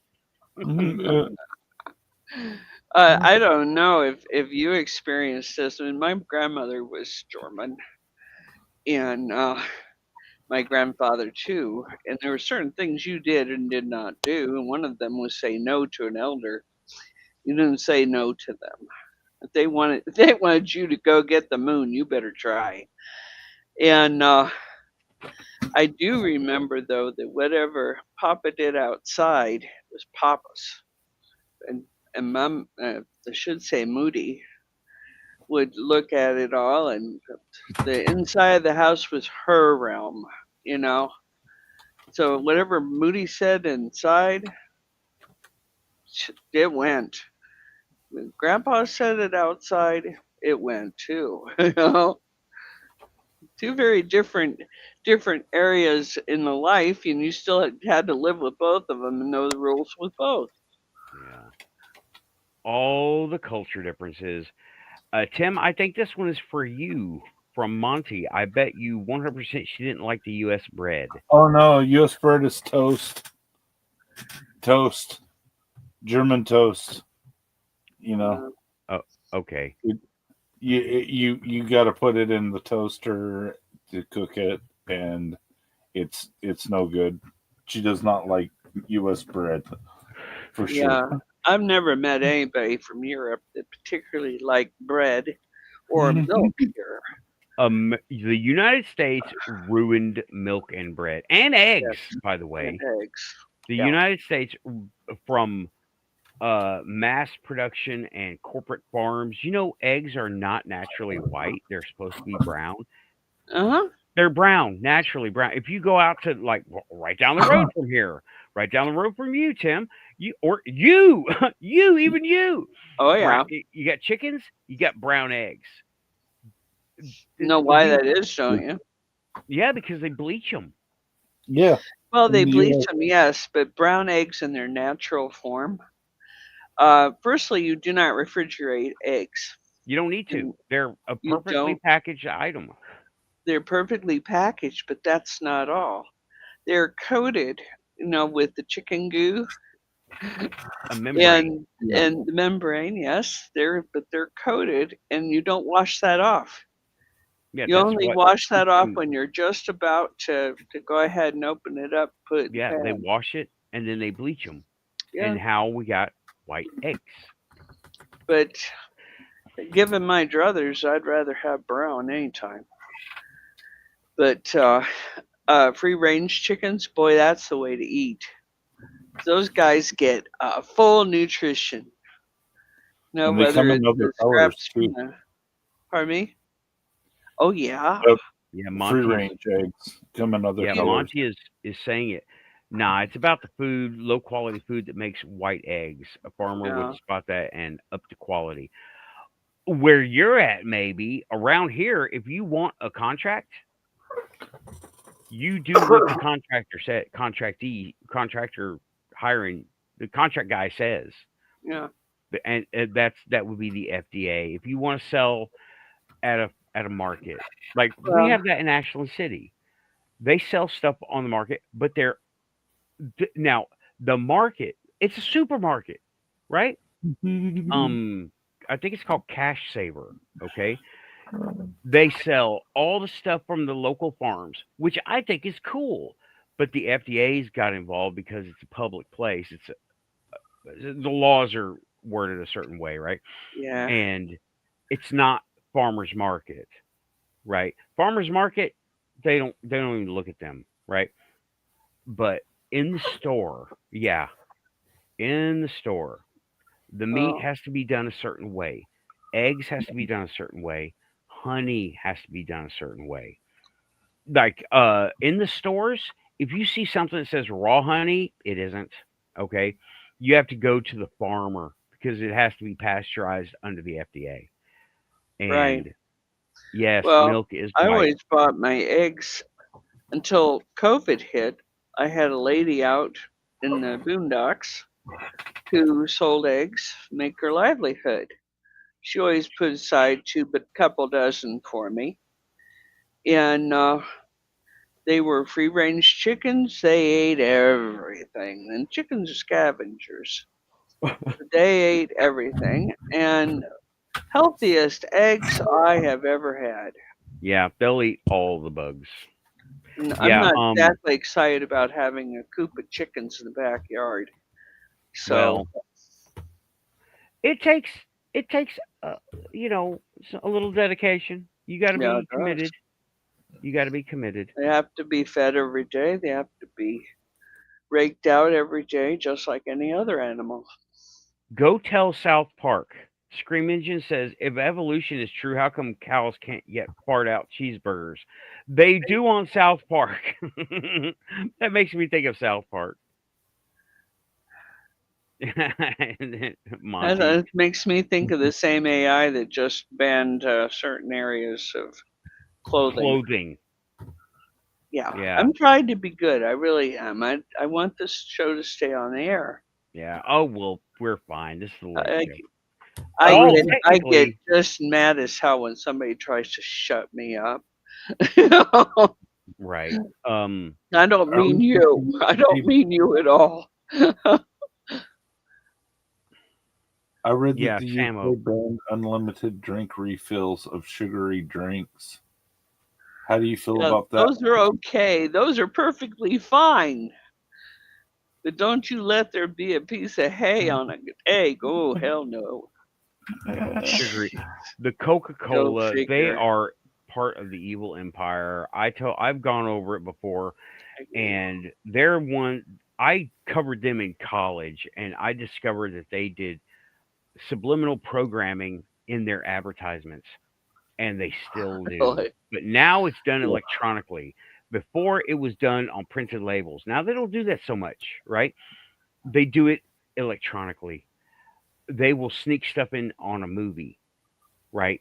I don't know if you experienced this. I mean, my grandmother was German, and my grandfather too. And there were certain things you did and did not do, and one of them was say no to an elder. You didn't say no to them. If they wanted you to go get the moon, you better try. And I do remember though that whatever Papa did outside was Papa's, and Mom, I should say Moody, would look at it all, and the inside of the house was her realm, you know. So whatever Moody said inside, it went. When Grandpa said it outside, it went too. You know, two very different areas in the life, and you still had to live with both of them and know the rules with both. Yeah. All the culture differences. Tim, I think this one is for you. from Monty. I bet you 100% she didn't like the U.S. bread. Oh no, U.S. bread is toast. Toast. German toast. You know, Oh, okay. you got to put it in the toaster to cook it, and it's no good. She does not like U.S. bread for sure. Yeah, I've never met anybody from Europe that particularly liked bread or milk here. The United States ruined milk and bread and eggs, by the way. And eggs. The Yeah. United States, from mass production and corporate farms, eggs are not naturally white. They're supposed to be brown. Uh-huh. They're brown, naturally brown. If you go out to right down the road from here, right down the road from you, Tim, you, even you. Oh yeah. You got chickens, you got brown eggs. You know why that is, don't you? Yeah, because they bleach them. Yeah. Well, they In the bleach US. them, yes, but brown eggs in their natural form. Firstly, you do not refrigerate eggs. You don't need to. They're a You perfectly don't. packaged item. They're perfectly packaged, but that's not all. They're coated, with the chicken goo A membrane. and the membrane. Yes, they're coated, and you don't wash that off. Yeah, You that's only what wash that keeps off them- when you're just about to go ahead and open it up, put it in Yeah, the they pan. wash it and then they bleach them. Yeah. And how we got white eggs. But given my druthers, I'd rather have brown anytime. But free range chickens, boy, that's the way to eat. Those guys get full nutrition. And they Whether come in it's other the colors scraps too. from the, pardon me? Oh yeah. Yeah, Free Monty. range eggs come in other Yeah, colors. Monty is saying it. Nah, it's about the food, low quality food that makes white eggs. A farmer Yeah. would spot that and up the quality. Where you're at, maybe around here, if you want a contract, you do what the contractor said. Contractor hiring, the contract guy says, Yeah. and that would be the FDA. If you want to sell at a market, like we Well, have that in Ashland City, they sell stuff on the market, but now the market, it's a supermarket, right? I think it's called Cash Saver. Okay, they sell all the stuff from the local farms, which I think is cool. But the FDA's got involved because it's a public place. The laws are worded a certain way, right? yeah. And it's not farmers market, right? Farmers market, they don't even look at them, right? But in the store, yeah, in the store, the meat Oh, has to be done a certain way. Eggs has to be done a certain way. Honey has to be done a certain way. Like in the stores, if you see something that says raw honey, it isn't. Okay. You have to go to the farmer because it has to be pasteurized under the FDA. right. And yes, Well, milk is I white. always bought my eggs until COVID hit. I had a lady out in the boondocks who sold eggs, make her livelihood. She always put aside couple dozen for me, and they were free range chickens. They ate everything, and chickens are scavengers. They ate everything, and healthiest eggs I have ever had. Yeah, they'll eat all the bugs. And I'm Yeah, not exactly excited about having a coop of chickens in the backyard. So well, it takes uh, a little dedication. You got to yeah, be it does. committed. You got to be committed. They have to be fed every day. They have to be raked out every day, just like any other animal. Go tell South Park. Scream Engine says, if evolution is true, how come cows can't yet fart out cheeseburgers? They do on South Park. That makes me think of South Park. Monty. That makes me think of the same AI that just banned certain areas of clothing. Yeah, Yeah. I'm trying to be good. I really am. I want this show to stay on the air. Yeah. Oh, well, we're fine. This is a little I, show. I Well, get technically, just mad as hell when somebody tries to shut me up. You know? right. I don't Are we mean you. thinking I don't mean you at all. I read that Yeah, the Samo. UK banned unlimited drink refills of sugary drinks. How do you feel Yeah, about that? those are okay. Those are perfectly fine. But don't you let there be a piece of hay on an egg. Oh, hell no. Sugary. The Go Coca-Cola, they figure. are part of the evil empire. I've gone over it before, I agree. and they're one. I covered them in college, and I discovered that they did subliminal programming in their advertisements, and they still do. Really. But now it's done Yeah. electronically. Before it was done on printed labels. Now they don't do that so much, right? They do it electronically. They will sneak stuff in on a movie, right,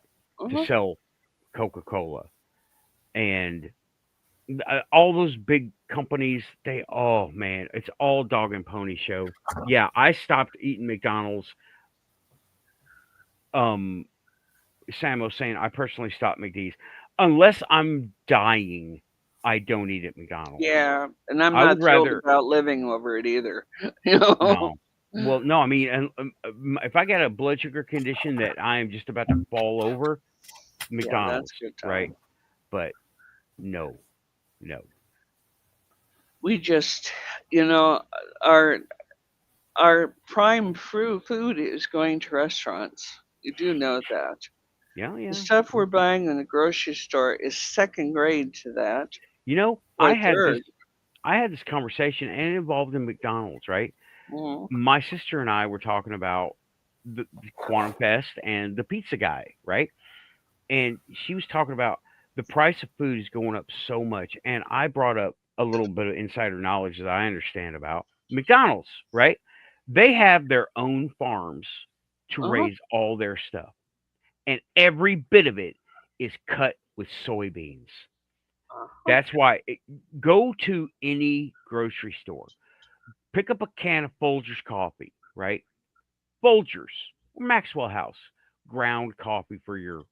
to Uh-huh. sell Coca-Cola. And all those big companies, they oh man, it's all dog and pony show. Yeah, I stopped eating McDonald's. Um, Sam was saying I personally stopped McD's unless I'm dying. I don't eat at McDonald's. Yeah, and I'm I would not thrilled rather about living over it either. You know? no. Well, no, I mean, if I got a blood sugar condition that I am just about to fall over, Yeah, McDonald's, that's good right? time. But no, no. We just, you know, our our prime food is going to restaurants. You do know that. Yeah, The yeah. stuff we're buying in the grocery store is second grade to that, You know, or third. I had this conversation and it involved in McDonald's, right? Mm. My sister and I were talking about the Quantum Fest and the pizza guy, right? And she was talking about the price of food is going up so much. And I brought up a little bit of insider knowledge that I understand about McDonald's, right? They have their own farms to Uh-huh. raise all their stuff, and every bit of it is cut with soybeans. Uh-huh. That's why go to any grocery store, pick up a can of Folgers coffee, right? Folgers, Maxwell House, ground coffee for your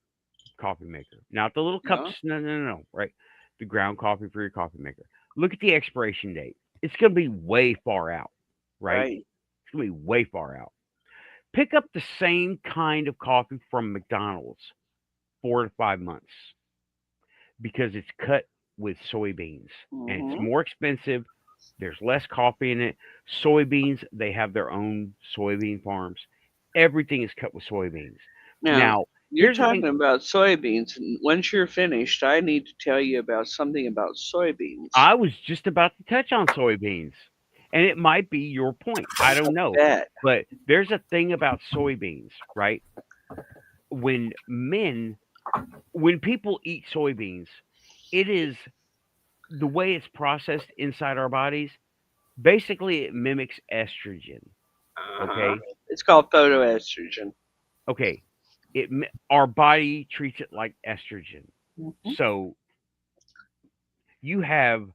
coffee maker. Not the little cups. Yeah. No, no, no, no. Right. The ground coffee for your coffee maker. Look at the expiration date. It's going to be way far out. Right. Right. It's going to be way far out. Pick up the same kind of coffee from McDonald's 4 to 5 months because it's cut with soybeans and it's Hmm. more expensive. There's less coffee in it. Soybeans, they have their own soybean farms. Everything is cut with soybeans. Now, Now, you're here's the thing. talking about soybeans, and once you're finished, I need to tell you about something about soybeans. I was just about to touch on soybeans, and it might be your point. I don't know. Bet. But there's a thing about soybeans, right? When men, when people eat soybeans, it is the way it's processed inside our bodies. Basically, it mimics estrogen. Uh-huh. Okay. It's called photoestrogen. Okay. Our body treats it like estrogen. Hmm. So you have,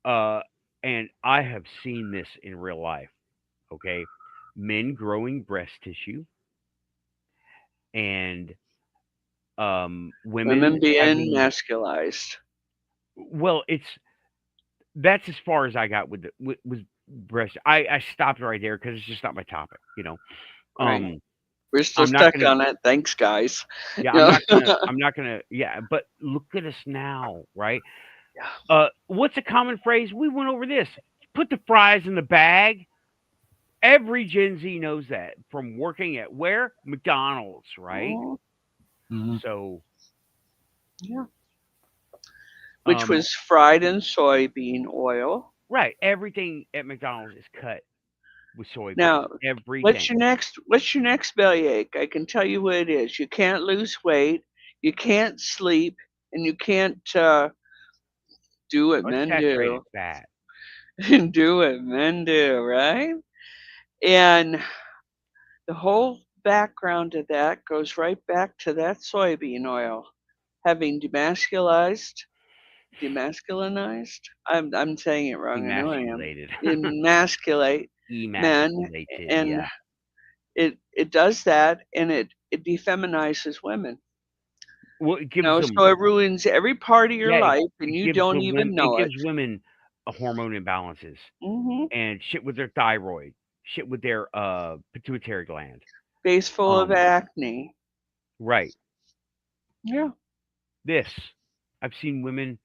uh, and I have seen this in real life. Okay, men growing breast tissue and women Women being having. masculized. Well, that's as far as I got with with breast. I stopped right there because it's just not my topic. Right. Um, We're still I'm not stuck gonna. on it. Thanks, guys. Yeah, Yeah. I'm not gonna. Yeah, but look at us now, right? Yeah. What's a common phrase? We went over this. Put the fries in the bag. Every Gen Z knows that from working at where? McDonald's, right? Oh, Mhm. So, yeah. Which um, was fried in soybean oil. right, everything at McDonald's is cut with soybeans. Now, Everything. what's your next bellyache? I can tell you what it is. You can't lose weight, you can't sleep, and you can't do what men Unsaturated do. fat. Do what men do, right? And the whole background of that goes right back to that soybean oil having demasculinized. I'm saying it wrong. I know I am. Emasculated. Emasculate men, Emasculated, and yeah. It does that, and it defeminizes women. Well, it gives them So it ruins every part of your yeah, life, and you don't even it know it. gives women a hormone imbalances Hmm. and shit with their thyroid, shit with their pituitary gland. Face full of acne. Right. Yeah. This I've seen women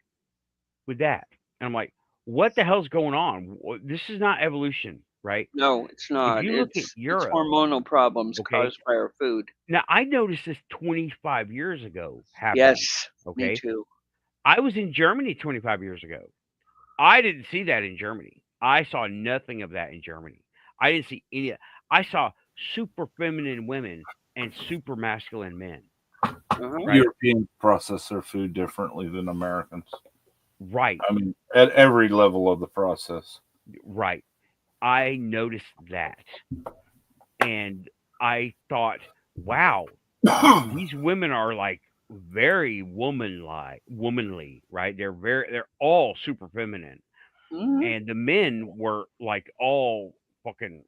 with that, and I'm like, what the hell's going on? This is not evolution, right? No, it's If not. you look at It's Europe, hormonal problems okay. caused by our food. Now I noticed this 25 years ago happening. Yes, me Okay, too. I was in Germany 25 years ago. I didn't see that in Germany. I saw nothing of that in Germany. I didn't see any. I saw super feminine women and super masculine men. Uh-huh. Right. Europeans process their food differently than Americans. Right. I mean, at every level of the process. Right. I noticed that. And I thought, wow, these women are like very womanly, right? They're all super feminine. Hmm. And the men were like all fucking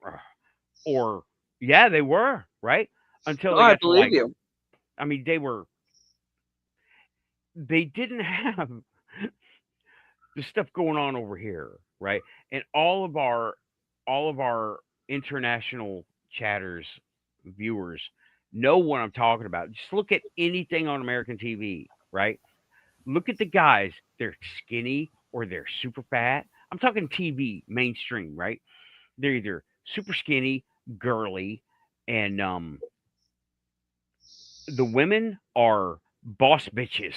or yeah, they were, right? Until Oh, they I got to believe like you. I mean, they didn't have the stuff going on over here, right? And all of our international chatters, viewers know what I'm talking about. Just look at anything on American TV, right? Look at the guys, they're skinny or they're super fat. I'm talking TV, mainstream, right? They're either super skinny, girly, and the women are boss bitches.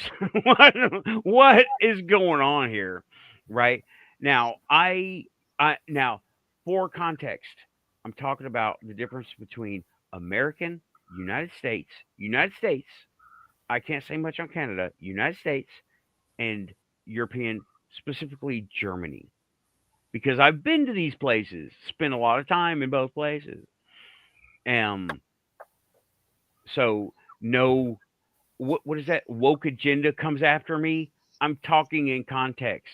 What is going on here? Right? Now, I now for context, I'm talking about the difference between American, United States. I can't say much on Canada, United States, and European, specifically Germany, because I've been to these places, spent a lot of time in both places. Um, so no, what is that woke agenda comes after me? I'm talking in context.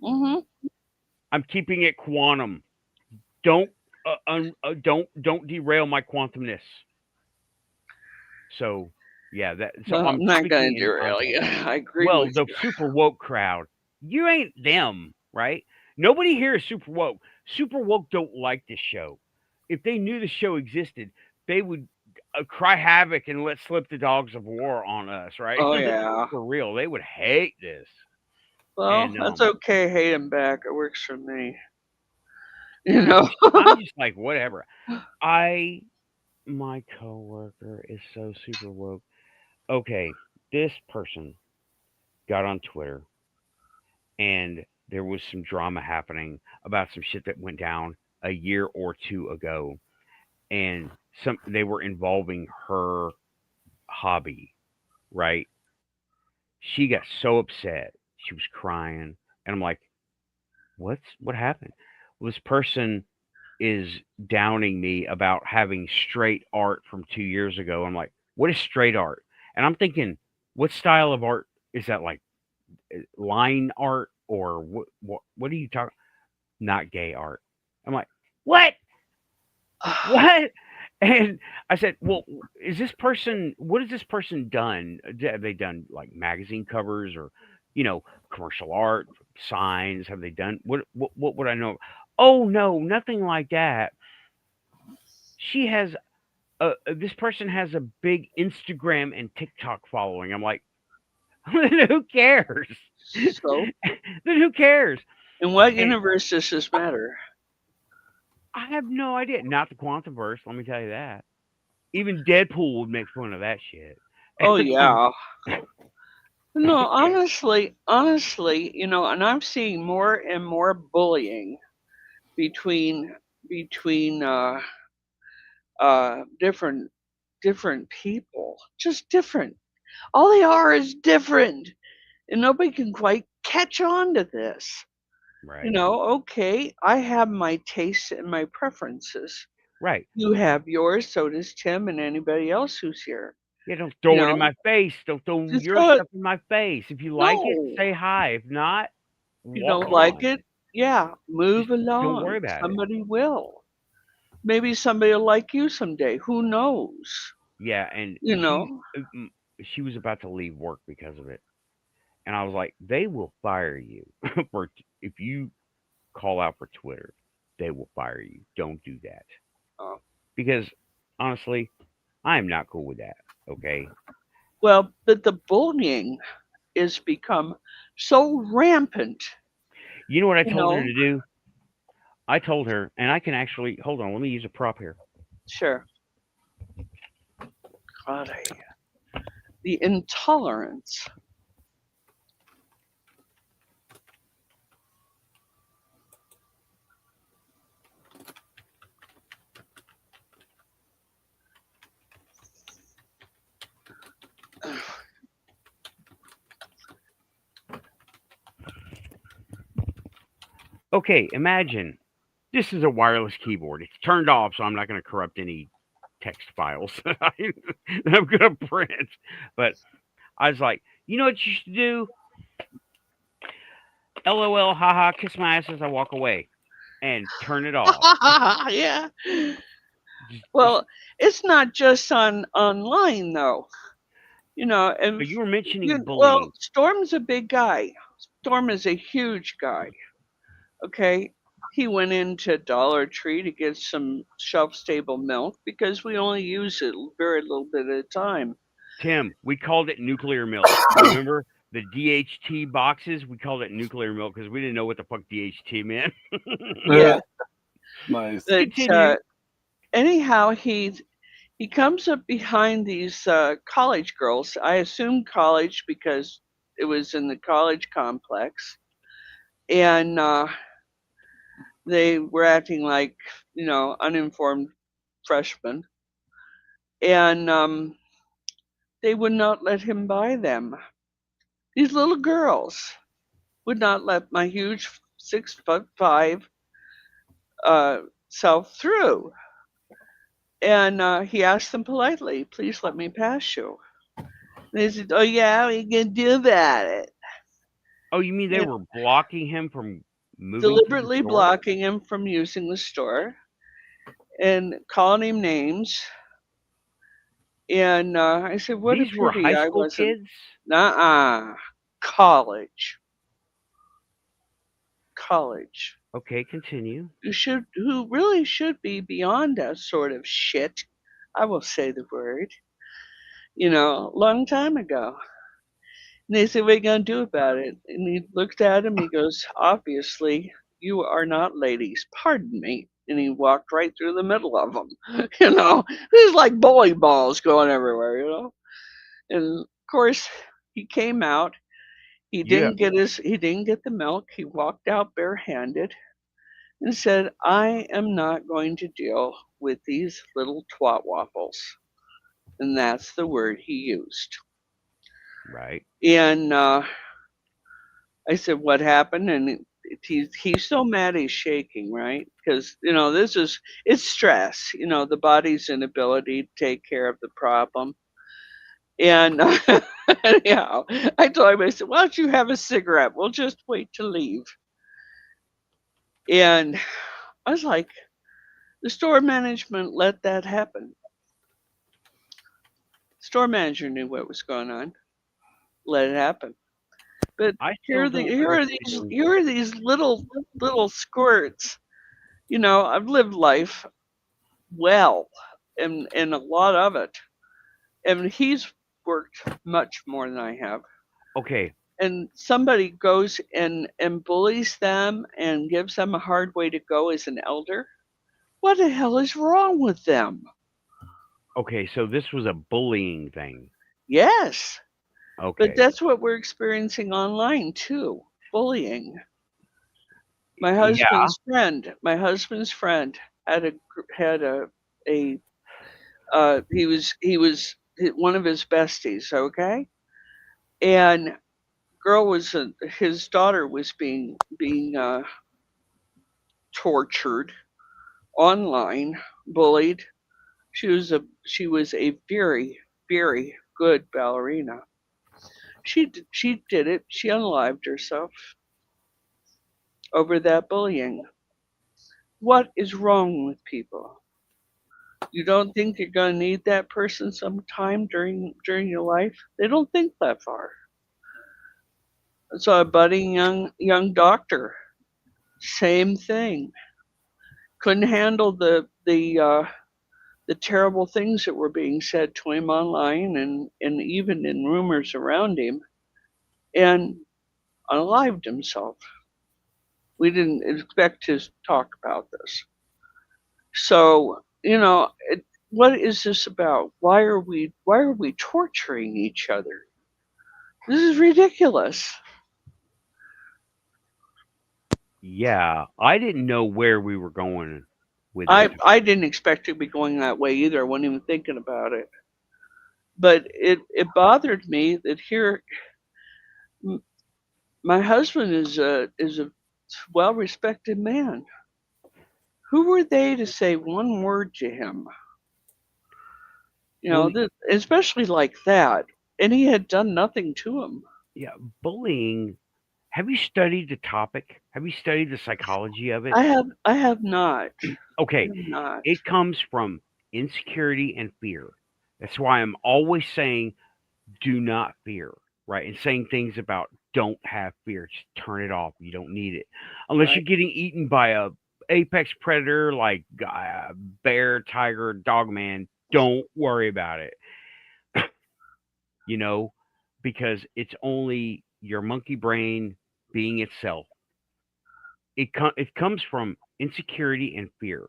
Hmm. I'm keeping it quantum. Don't don't derail my quantumness. So yeah, so Well, I'm I'm not going speaking to in derail context. you. I agree Well, with the you. super woke crowd, you ain't them, right? Nobody here is super woke. Super woke don't like this show. If they knew the show existed, they would cry havoc and let slip the dogs of war on us, right? Oh, yeah. For real, they would hate this. Well, And that's okay. Hate him back. It works for me. You I'm know? just like whatever. My coworker is so super woke. Okay, this person got on Twitter and there was some drama happening about some shit that went down a year or two ago, and some they were involving her hobby, right? She got so upset, she was crying, and I'm like, what happened? Well, this person is downing me about having straight art from 2 years ago. I'm like, what is straight art? And I'm thinking, what style of art is that? Like line art or what are you talking? Not gay art. I'm like, what? What? And I said, well, is this person? What has this person done? Have they done like magazine covers or, commercial art, signs? Have they done what would I know? Oh no, nothing like that. She has this person has a big Instagram and TikTok following. I'm like, then who cares? So, Then who cares? in what And universe does this matter? I have no idea. Not the Quantumverse, let me tell you that. Even Deadpool would make fun of that shit. Oh, yeah. No, honestly, and I'm seeing more and more bullying between between different people. Just different. All they are is different, and nobody can quite catch on to this. Right. Okay, I have my tastes and my preferences. Right. You have yours, so does Tim and anybody else who's here. Yeah, don't You throw it in know, my face. Don't throw just your go it. stuff in my face. If you like it, No, say hi. If not, you walk don't like on. it. Yeah, move Just don't worry along. about it. Somebody will. Maybe somebody will like you someday. Who knows? Yeah, and You know? she was about to leave work because of it, and I was like, they will fire you for if you call out for Twitter, they will fire you. Don't do that Oh. because honestly, I am not cool with that. Okay, Well, but the bullying is become so rampant, you know what I you told her know? to do? I told her, and I can actually hold on. Let me use a prop here. Sure. God, the intolerance. Okay, imagine this is a wireless keyboard. It's turned off, so I'm not going to corrupt any text files that I'm going to print. But I was like, you know what you should do? LOL, haha, kiss my ass as I walk away, and turn it off. Yeah. Just, Well, it's not just on online though. You know, and but you were mentioning well, bullying. Storm's a big guy. Storm is a huge guy. Okay. He went into Dollar Tree to get some shelf stable milk because we only use it very little bit at a time. Tim, we called it nuclear milk. Remember the DHT boxes? We called it nuclear milk because we didn't know what the fuck DHT meant. Yeah. Nice. But Continue. anyhow, he comes up behind these college girls. I assume college because it was in the college complex, and they were acting like uninformed freshmen, and they would not let him buy them. These little girls would not let my huge 6'5" self through. And he asked them politely, "Please let me pass you." And they said, "Oh yeah, we can do that." Oh, you mean they Yeah. were blocking him from moving through the Deliberately store? blocking him from using the store and calling him names. And I said, "What a These were pity high I school wasn't." kids? Nuh-uh. College. College. Okay, continue. Who really should be beyond that sort of shit. I will say the word. Long time ago. And they said, "What are you going to do about it?" And he looked at him. He goes, "Obviously, you are not ladies. Pardon me." And he walked right through the middle of them. There's like bowling balls going everywhere. And of course, he came out. Yeah, He didn't get the milk. He walked out barehanded and said, "I am not going to deal with these little twat waffles." And that's the word he used. right. And I said, "What happened?" And he's so mad he's shaking, right? Because it's stress. The body's inability to take care of the problem. And anyhow, I told him, I said, "Why don't you have a cigarette? We'll just wait to leave." And I was like, the store management let that happen. Store manager knew what was going on, let it happen. But I still don't understand. here are these little squirts. I've lived life well, and a lot of it. And he's worked much more than I have. Okay, And somebody goes and bullies them and gives them a hard way to go as an elder. What the hell is wrong with them? okay, so this was a bullying thing. Yes, but Okay. that's what we're experiencing online too. Bullying. Yeah, My husband's friend had a he was one of his besties, okay? And his daughter was being tortured online, bullied. She was a very very good ballerina. She did it. She unalived herself over that bullying. What is wrong with people? You don't think you're going to need that person sometime during your life? They don't think that far. I saw a budding young doctor. Same thing. Couldn't handle the terrible things that were being said to him online and even in rumors around him, and unalived himself. We didn't expect to talk about this. So, what is this about? Why are we torturing each other? This is ridiculous. Yeah, I didn't know where we were going with I this. I didn't expect to be going that way either. I wasn't even thinking about it. But it bothered me that here my husband is a well respected man. Who were they to say one word to him? Well, Especially like that. And he had done nothing to him. yeah, bullying. Have you studied the topic? Have you studied the psychology of it? I have not. I Okay, have not. it comes from insecurity and fear. That's why I'm always saying do not fear, right? And saying things about don't have fear. Just turn it off. You don't need it. Unless Right. you're getting eaten by a apex predator like bear, tiger, dogman, don't worry about it. You know, because it's only your monkey brain being itself. It comes from insecurity and fear.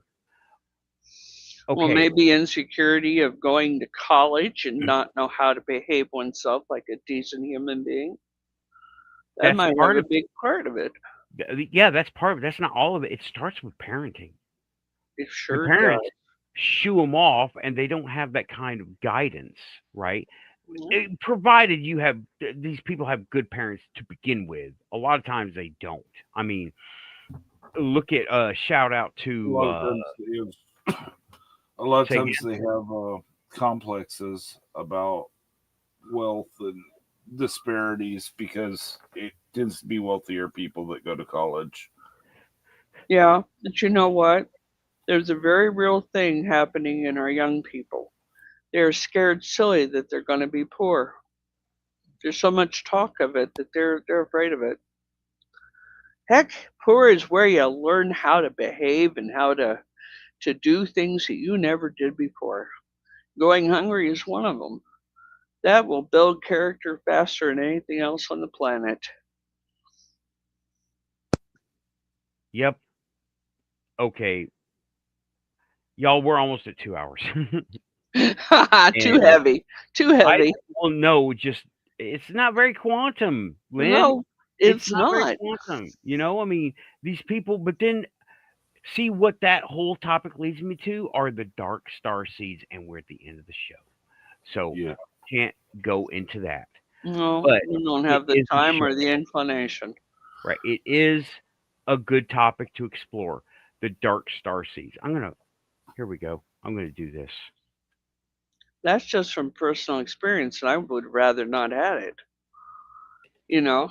Well, Okay, maybe insecurity of going to college and not know how to behave oneself like a decent human being. That that's might have part a of big part of it. yeah, that's part of it. That's not all of it. It starts with parenting. It The sure parents does. shoo them off, and they don't have that kind of guidance, right? Yeah. Provided you have these people have good parents to begin with. A lot of times they don't. I mean, look at shout out A to lot of times they have, a lot of say again. times they have complexes about wealth and disparities because it tends to be wealthier people that go to college. Yeah, but you know what? There's a very real thing happening in our young people. They're scared silly that they're going to be poor. There's so much talk of it that they're afraid of it. Heck, poor is where you learn how to behave and how to do things that you never did before. Going hungry is one of them. That will build character faster than anything else on the planet. Yep. Okay, y'all, we're almost at 2 hours, Too and heavy. Too I heavy. well no, just it's not very quantum, Lynn. No, It's it's not very not. quantum. I mean, these people, but then see what that whole topic leads me to are the dark star seeds, and we're at the end of the show. So Yeah. can't go into that. No, But we don't it have the is a time show, or the inclination. right? It is a good topic to explore. The dark star seeds. Here we go. I'm gonna do this. That's just from personal experience, and I would rather not have it. You know,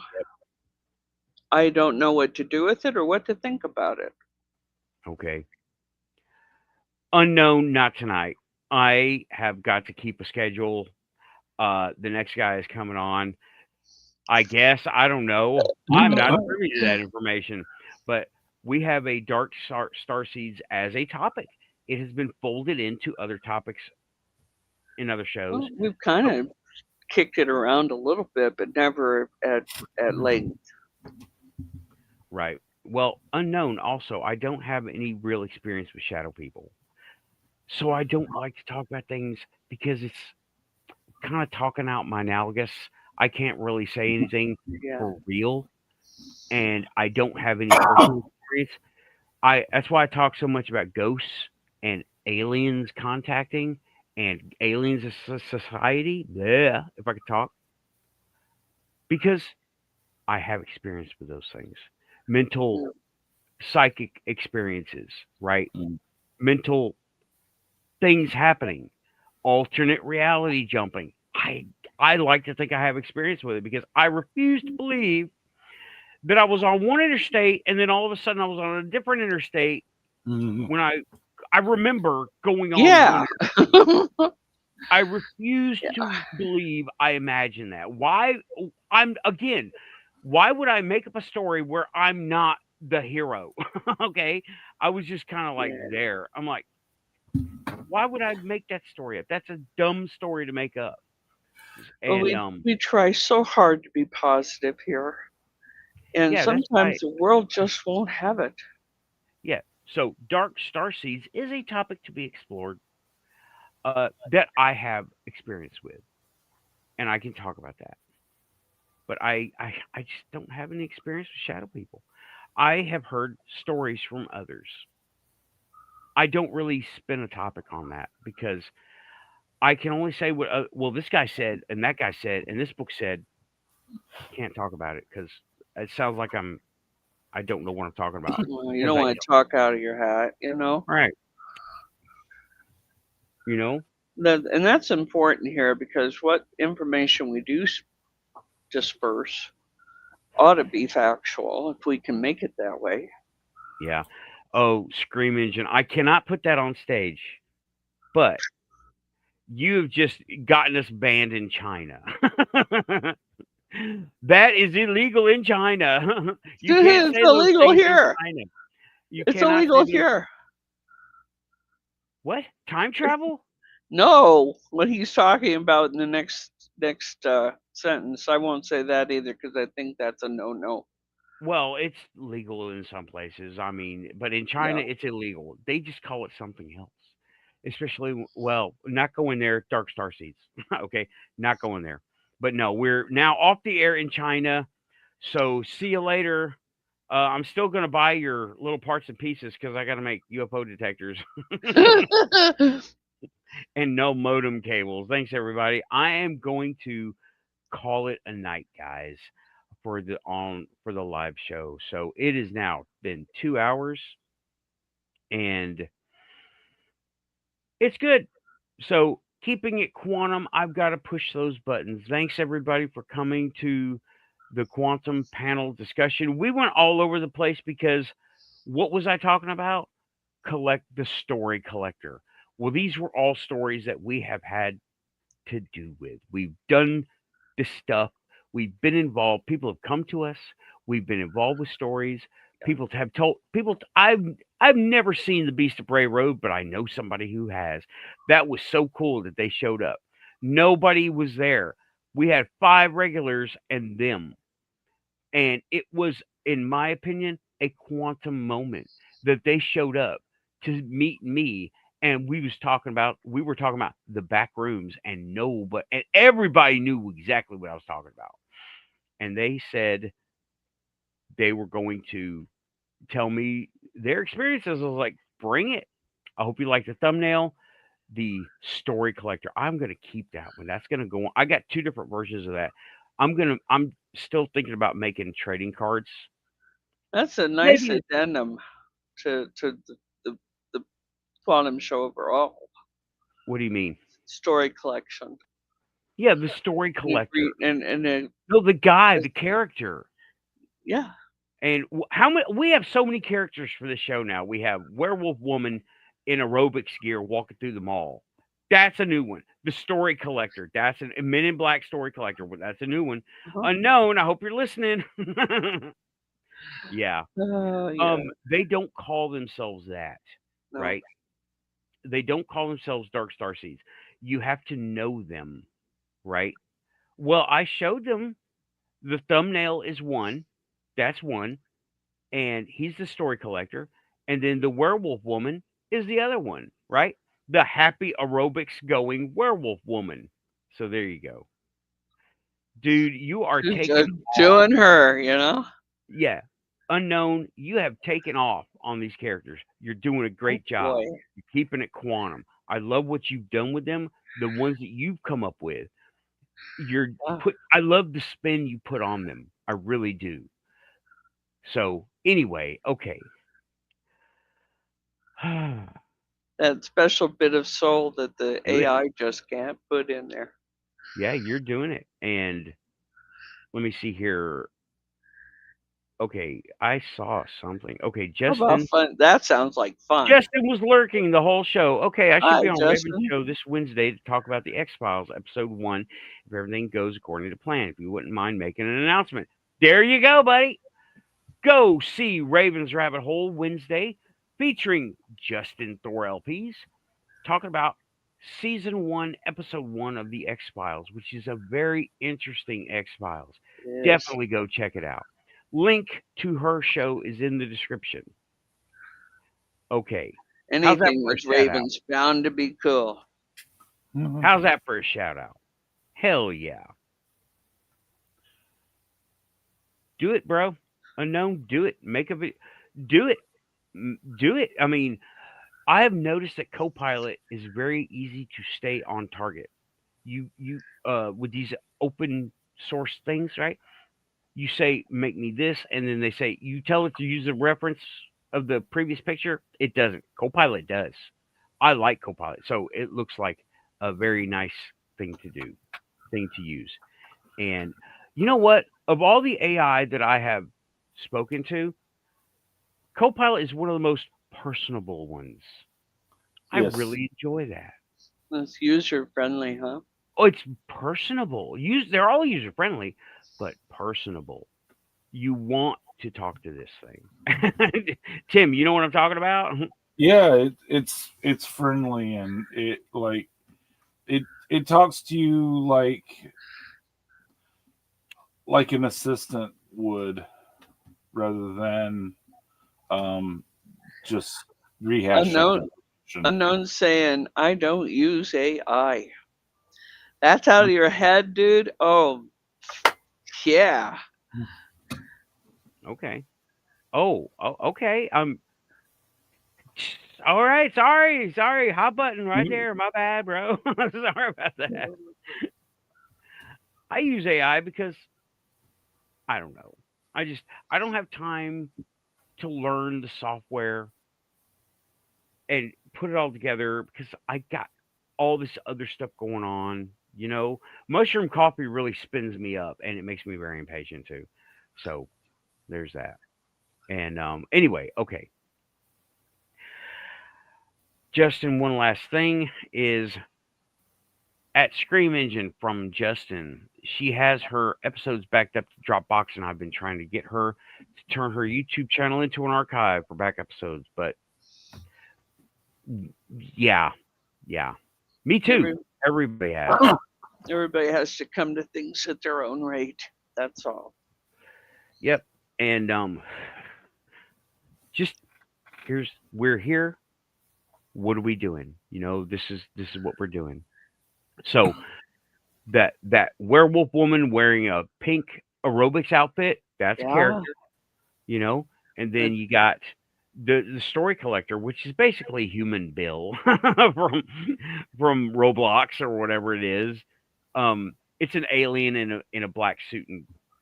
I don't know what to do with it or what to think about it. Okay. Unknown, not tonight. I have got to keep a schedule. The next guy is coming on. I guess I don't know. I'm not privy to that information, but we have a dark star seeds as a topic. It has been folded into other topics in other shows. Well, we've kind of kicked it around a little bit, but never at length. Right. Well, unknown also, I don't have any real experience with shadow people. So I don't like to talk about things because it's kind of talking out my analogous. I can't really say anything Yeah. for real, and I don't have any personal experience. I That's why I talk so much about ghosts and aliens contacting and aliens as society. Yeah, if I could talk, because I have experience with those things, mental, Yeah. psychic experiences, right? Mm. Mental things happening, alternate reality jumping. I like to think I have experience with it because I refuse to believe that I was on one interstate and then all of a sudden I was on a different interstate Mhm. when I I remember going on Yeah. doing it. I refuse Yeah. to believe I imagined that. Why? Why would I make up a story where I'm not the hero? Okay. I was just kind of like Yeah. there. I'm like, why would I make that story up? That's a dumb story to make up. Well, And we try so hard to be positive here, and yeah, that's why. sometimes the world just won't have it. Yeah. So dark star seeds is a topic to be explored that I have experience with, and I can talk about that. But I just don't have any experience with shadow people. I have heard stories from others. I don't really spin a topic on that because I can only say what well this guy said and that guy said and this book said. Can't talk about it because it sounds like I don't know what I'm talking about Well, you because don't I want to talk out of your hat, you know. right, you know, And that's important here because what information we do disperse ought to be factual if we can make it that way. yeah. Oh, Scream Engine! I cannot put that on stage, but you've just gotten us banned in China. That is illegal in China. You can't It's say those illegal things in here. China. You It's cannot say illegal those. here. What? Time travel? No, what he's talking about in the next sentence, I won't say that either because I think that's a no-no. Well, it's legal in some places. I mean, but in Yeah. China, it's illegal. They just call it something else. Especially, well, not going there. Dark star seeds. Okay, not going there. But no, we're now off the air in China. So see you later. I'm still gonna buy your little parts and pieces because I got to make UFO detectors and no modem cables. Thanks everybody. I am going to call it a night, guys, for the live show. So it has now been 2 hours and it's good. So keeping it quantum, I've got to push those buttons. Thanks everybody for coming to the quantum panel discussion. We went all over the place because what was I talking about? Collect the story collector. Well, these were all stories that we have had to do with. We've done this stuff. We've been involved. People have come to us. We've been involved with stories. People have told people. I've never seen the Beast of Bray Road, but I know somebody who has. That was so cool that they showed up. Nobody was there. We had 5 regulars and them, and it was, in my opinion, a quantum moment that they showed up to meet me and we were talking about the back rooms and everybody knew exactly what I was talking about. And they said they were going to tell me their experiences. I was like, bring it. I hope you like the thumbnail. The story collector. I'm gonna keep that one. That's gonna go on. I got 2 different versions of that. I'm still thinking about making trading cards. That's a nice Maybe addendum to the quantum show overall. what do you mean? Story collection. Yeah, the story collector. And No, the guy, the character. yeah. And how many? We have so many characters for the show now. We have werewolf woman in aerobics gear walking through the mall. That's a new one. The story collector. That's a Men in Black story collector. That's a new one. Uh-huh. Unknown. I hope you're listening. Yeah. Yeah. They don't call themselves that, No. right? They don't call themselves Dark Star Seeds. You have to know them, right? Well, I showed them the thumbnail is one. That's one. And he's the story collector. And then the werewolf woman is the other one, right? The happy aerobics going werewolf woman. So there you go. Dude, you are taking Just off. doing her, you know? Yeah. Unknown, you have taken off on these characters. You're doing a great job. Boy. You're keeping it quantum. I love what you've done with them, the ones that you've come up with. I love the spin you put on them. I really do. So anyway, okay. That special bit of soul that the Do it. AI just can't put in there. Yeah, you're doing it. And let me see here. Okay, I saw something. Okay, How about Justin. fun? That sounds like fun. Justin was lurking the whole show. Okay, I should Hi, be on Raven's Justin. show this Wednesday to talk about the X Files, episode 1, if everything goes according to plan. If you wouldn't mind making an announcement. There you go, buddy. Go see Raven's Rabbit Hole Wednesday, featuring Justin Thor LPs, talking about season 1, episode 1 of the X Files, which is a very interesting X Files. Yes. Definitely go check it out. Link to her show is in the description. Okay. How's that Anything for a with shout out? Raven's bound to be cool. How's that for a shout out? Hell yeah. Do it, bro. Unknown, do it. Make a video. Do it. Do it. I mean, I have noticed that Copilot is very easy to stay on target. You with these open source things, right? You say make me this, and then they say you tell it to use a reference of the previous picture. It doesn't. Copilot does. I like Copilot, so it looks like a very nice thing to do, thing to use. And you know what? Of all the AI that I have spoken to, Copilot is one of the most personable ones. I Yes. really enjoy that. It's user friendly, huh? Oh, it's personable. They're all user friendly, but personable. You want to talk to this thing. Tim, you know what I'm talking about? Yeah, it's friendly, and it talks to you like an assistant would, rather than just rehash Unknown. Unknown saying, I don't use AI. That's out of your head, dude. Oh, yeah. Okay. Oh, okay. All right. Sorry. Hot button right there. My bad, bro. Sorry about that. I use AI because I don't know. I don't have time to learn the software and put it all together because I got all this other stuff going on. You know, mushroom coffee really spins me up and it makes me very impatient too. So there's that. And anyway, okay. Justin, one last thing is at Scream Engine from Justin. She has her episodes backed up to Dropbox, and I've been trying to get her to turn her YouTube channel into an archive for back episodes. But yeah, me too. Everybody has. Everybody has to come to things at their own rate. That's all. Yep. And just we're here. What are we doing? You know, this is what we're doing. So that werewolf woman wearing a pink aerobics outfit, that's a character, you know. And then you got the story collector, which is basically Human Bill from Roblox or whatever it is. It's an alien in a black suit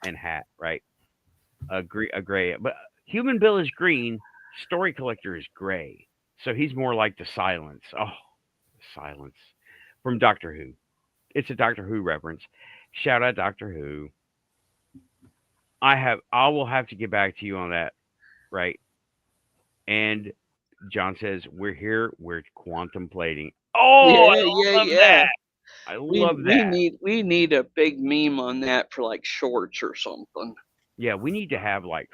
and hat, right? A gray, but Human Bill is green. Story collector is gray, so he's more like the Silence. Oh, Silence from Doctor Who. It's a Doctor Who reference. Shout out Doctor Who. I will have to get back to you on that, right? And John says we're here. We're contemplating. Oh, I love that. I love that. We need a big meme on that for like shorts or something. Yeah, we need to have like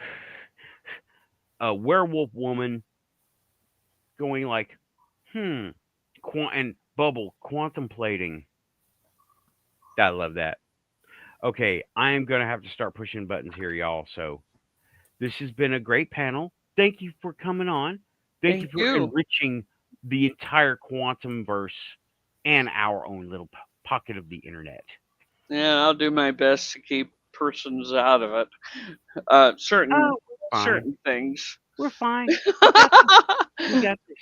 a werewolf woman going like, and bubble contemplating. I love that. Okay, I am going to have to start pushing buttons here, y'all. So this has been a great panel. Thank you for coming on. Thank you for enriching the entire quantum verse and our own little pocket of the internet. Yeah, I'll do my best to keep persons out of it. Certain things. We're fine. We got this.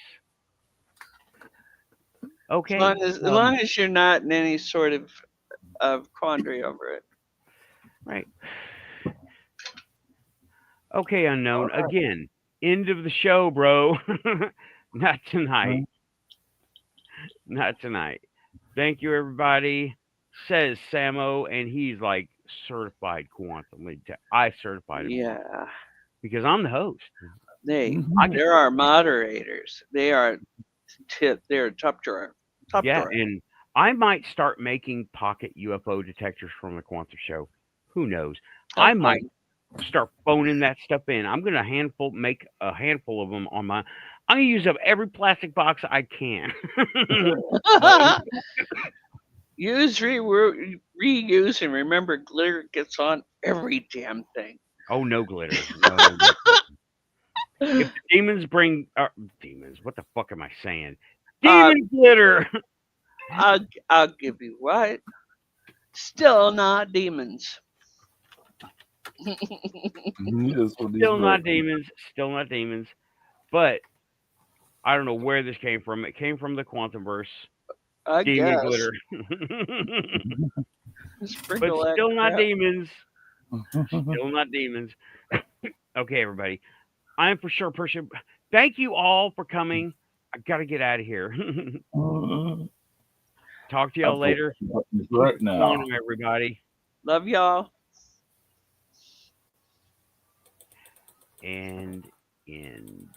Okay. As long as you're not in any sort of quandary over it. Right. Okay, Unknown. Again, end of the show, bro. Not tonight. Not tonight. Thank you, everybody. says Samo, and he's like certified quantum. I certified him Yeah. because I'm the host. They're our moderators. They're top drawer. Top Yeah, drawer. and I might start making pocket UFO detectors from the quantum show. Who knows? I might start phoning that stuff in. I'm gonna make a handful of them on my. I'm gonna use up every plastic box I can. Use, reuse, and remember, glitter gets on every damn thing. Oh, no glitter. No. If the demons bring demons, what the fuck am I saying? Demon glitter. I'll give you what. Still not demons. Still not demons. Still not demons. But I don't know where this came from. It came from the Quantumverse. I Demon guess. glitter. But Sprinkle that still not crap. demons. Still not demons. Okay, everybody. I am for sure pushing. Thank you all for coming. I gotta get out of here. Talk to y'all later. Right now. Quantum, everybody. Love y'all. And end.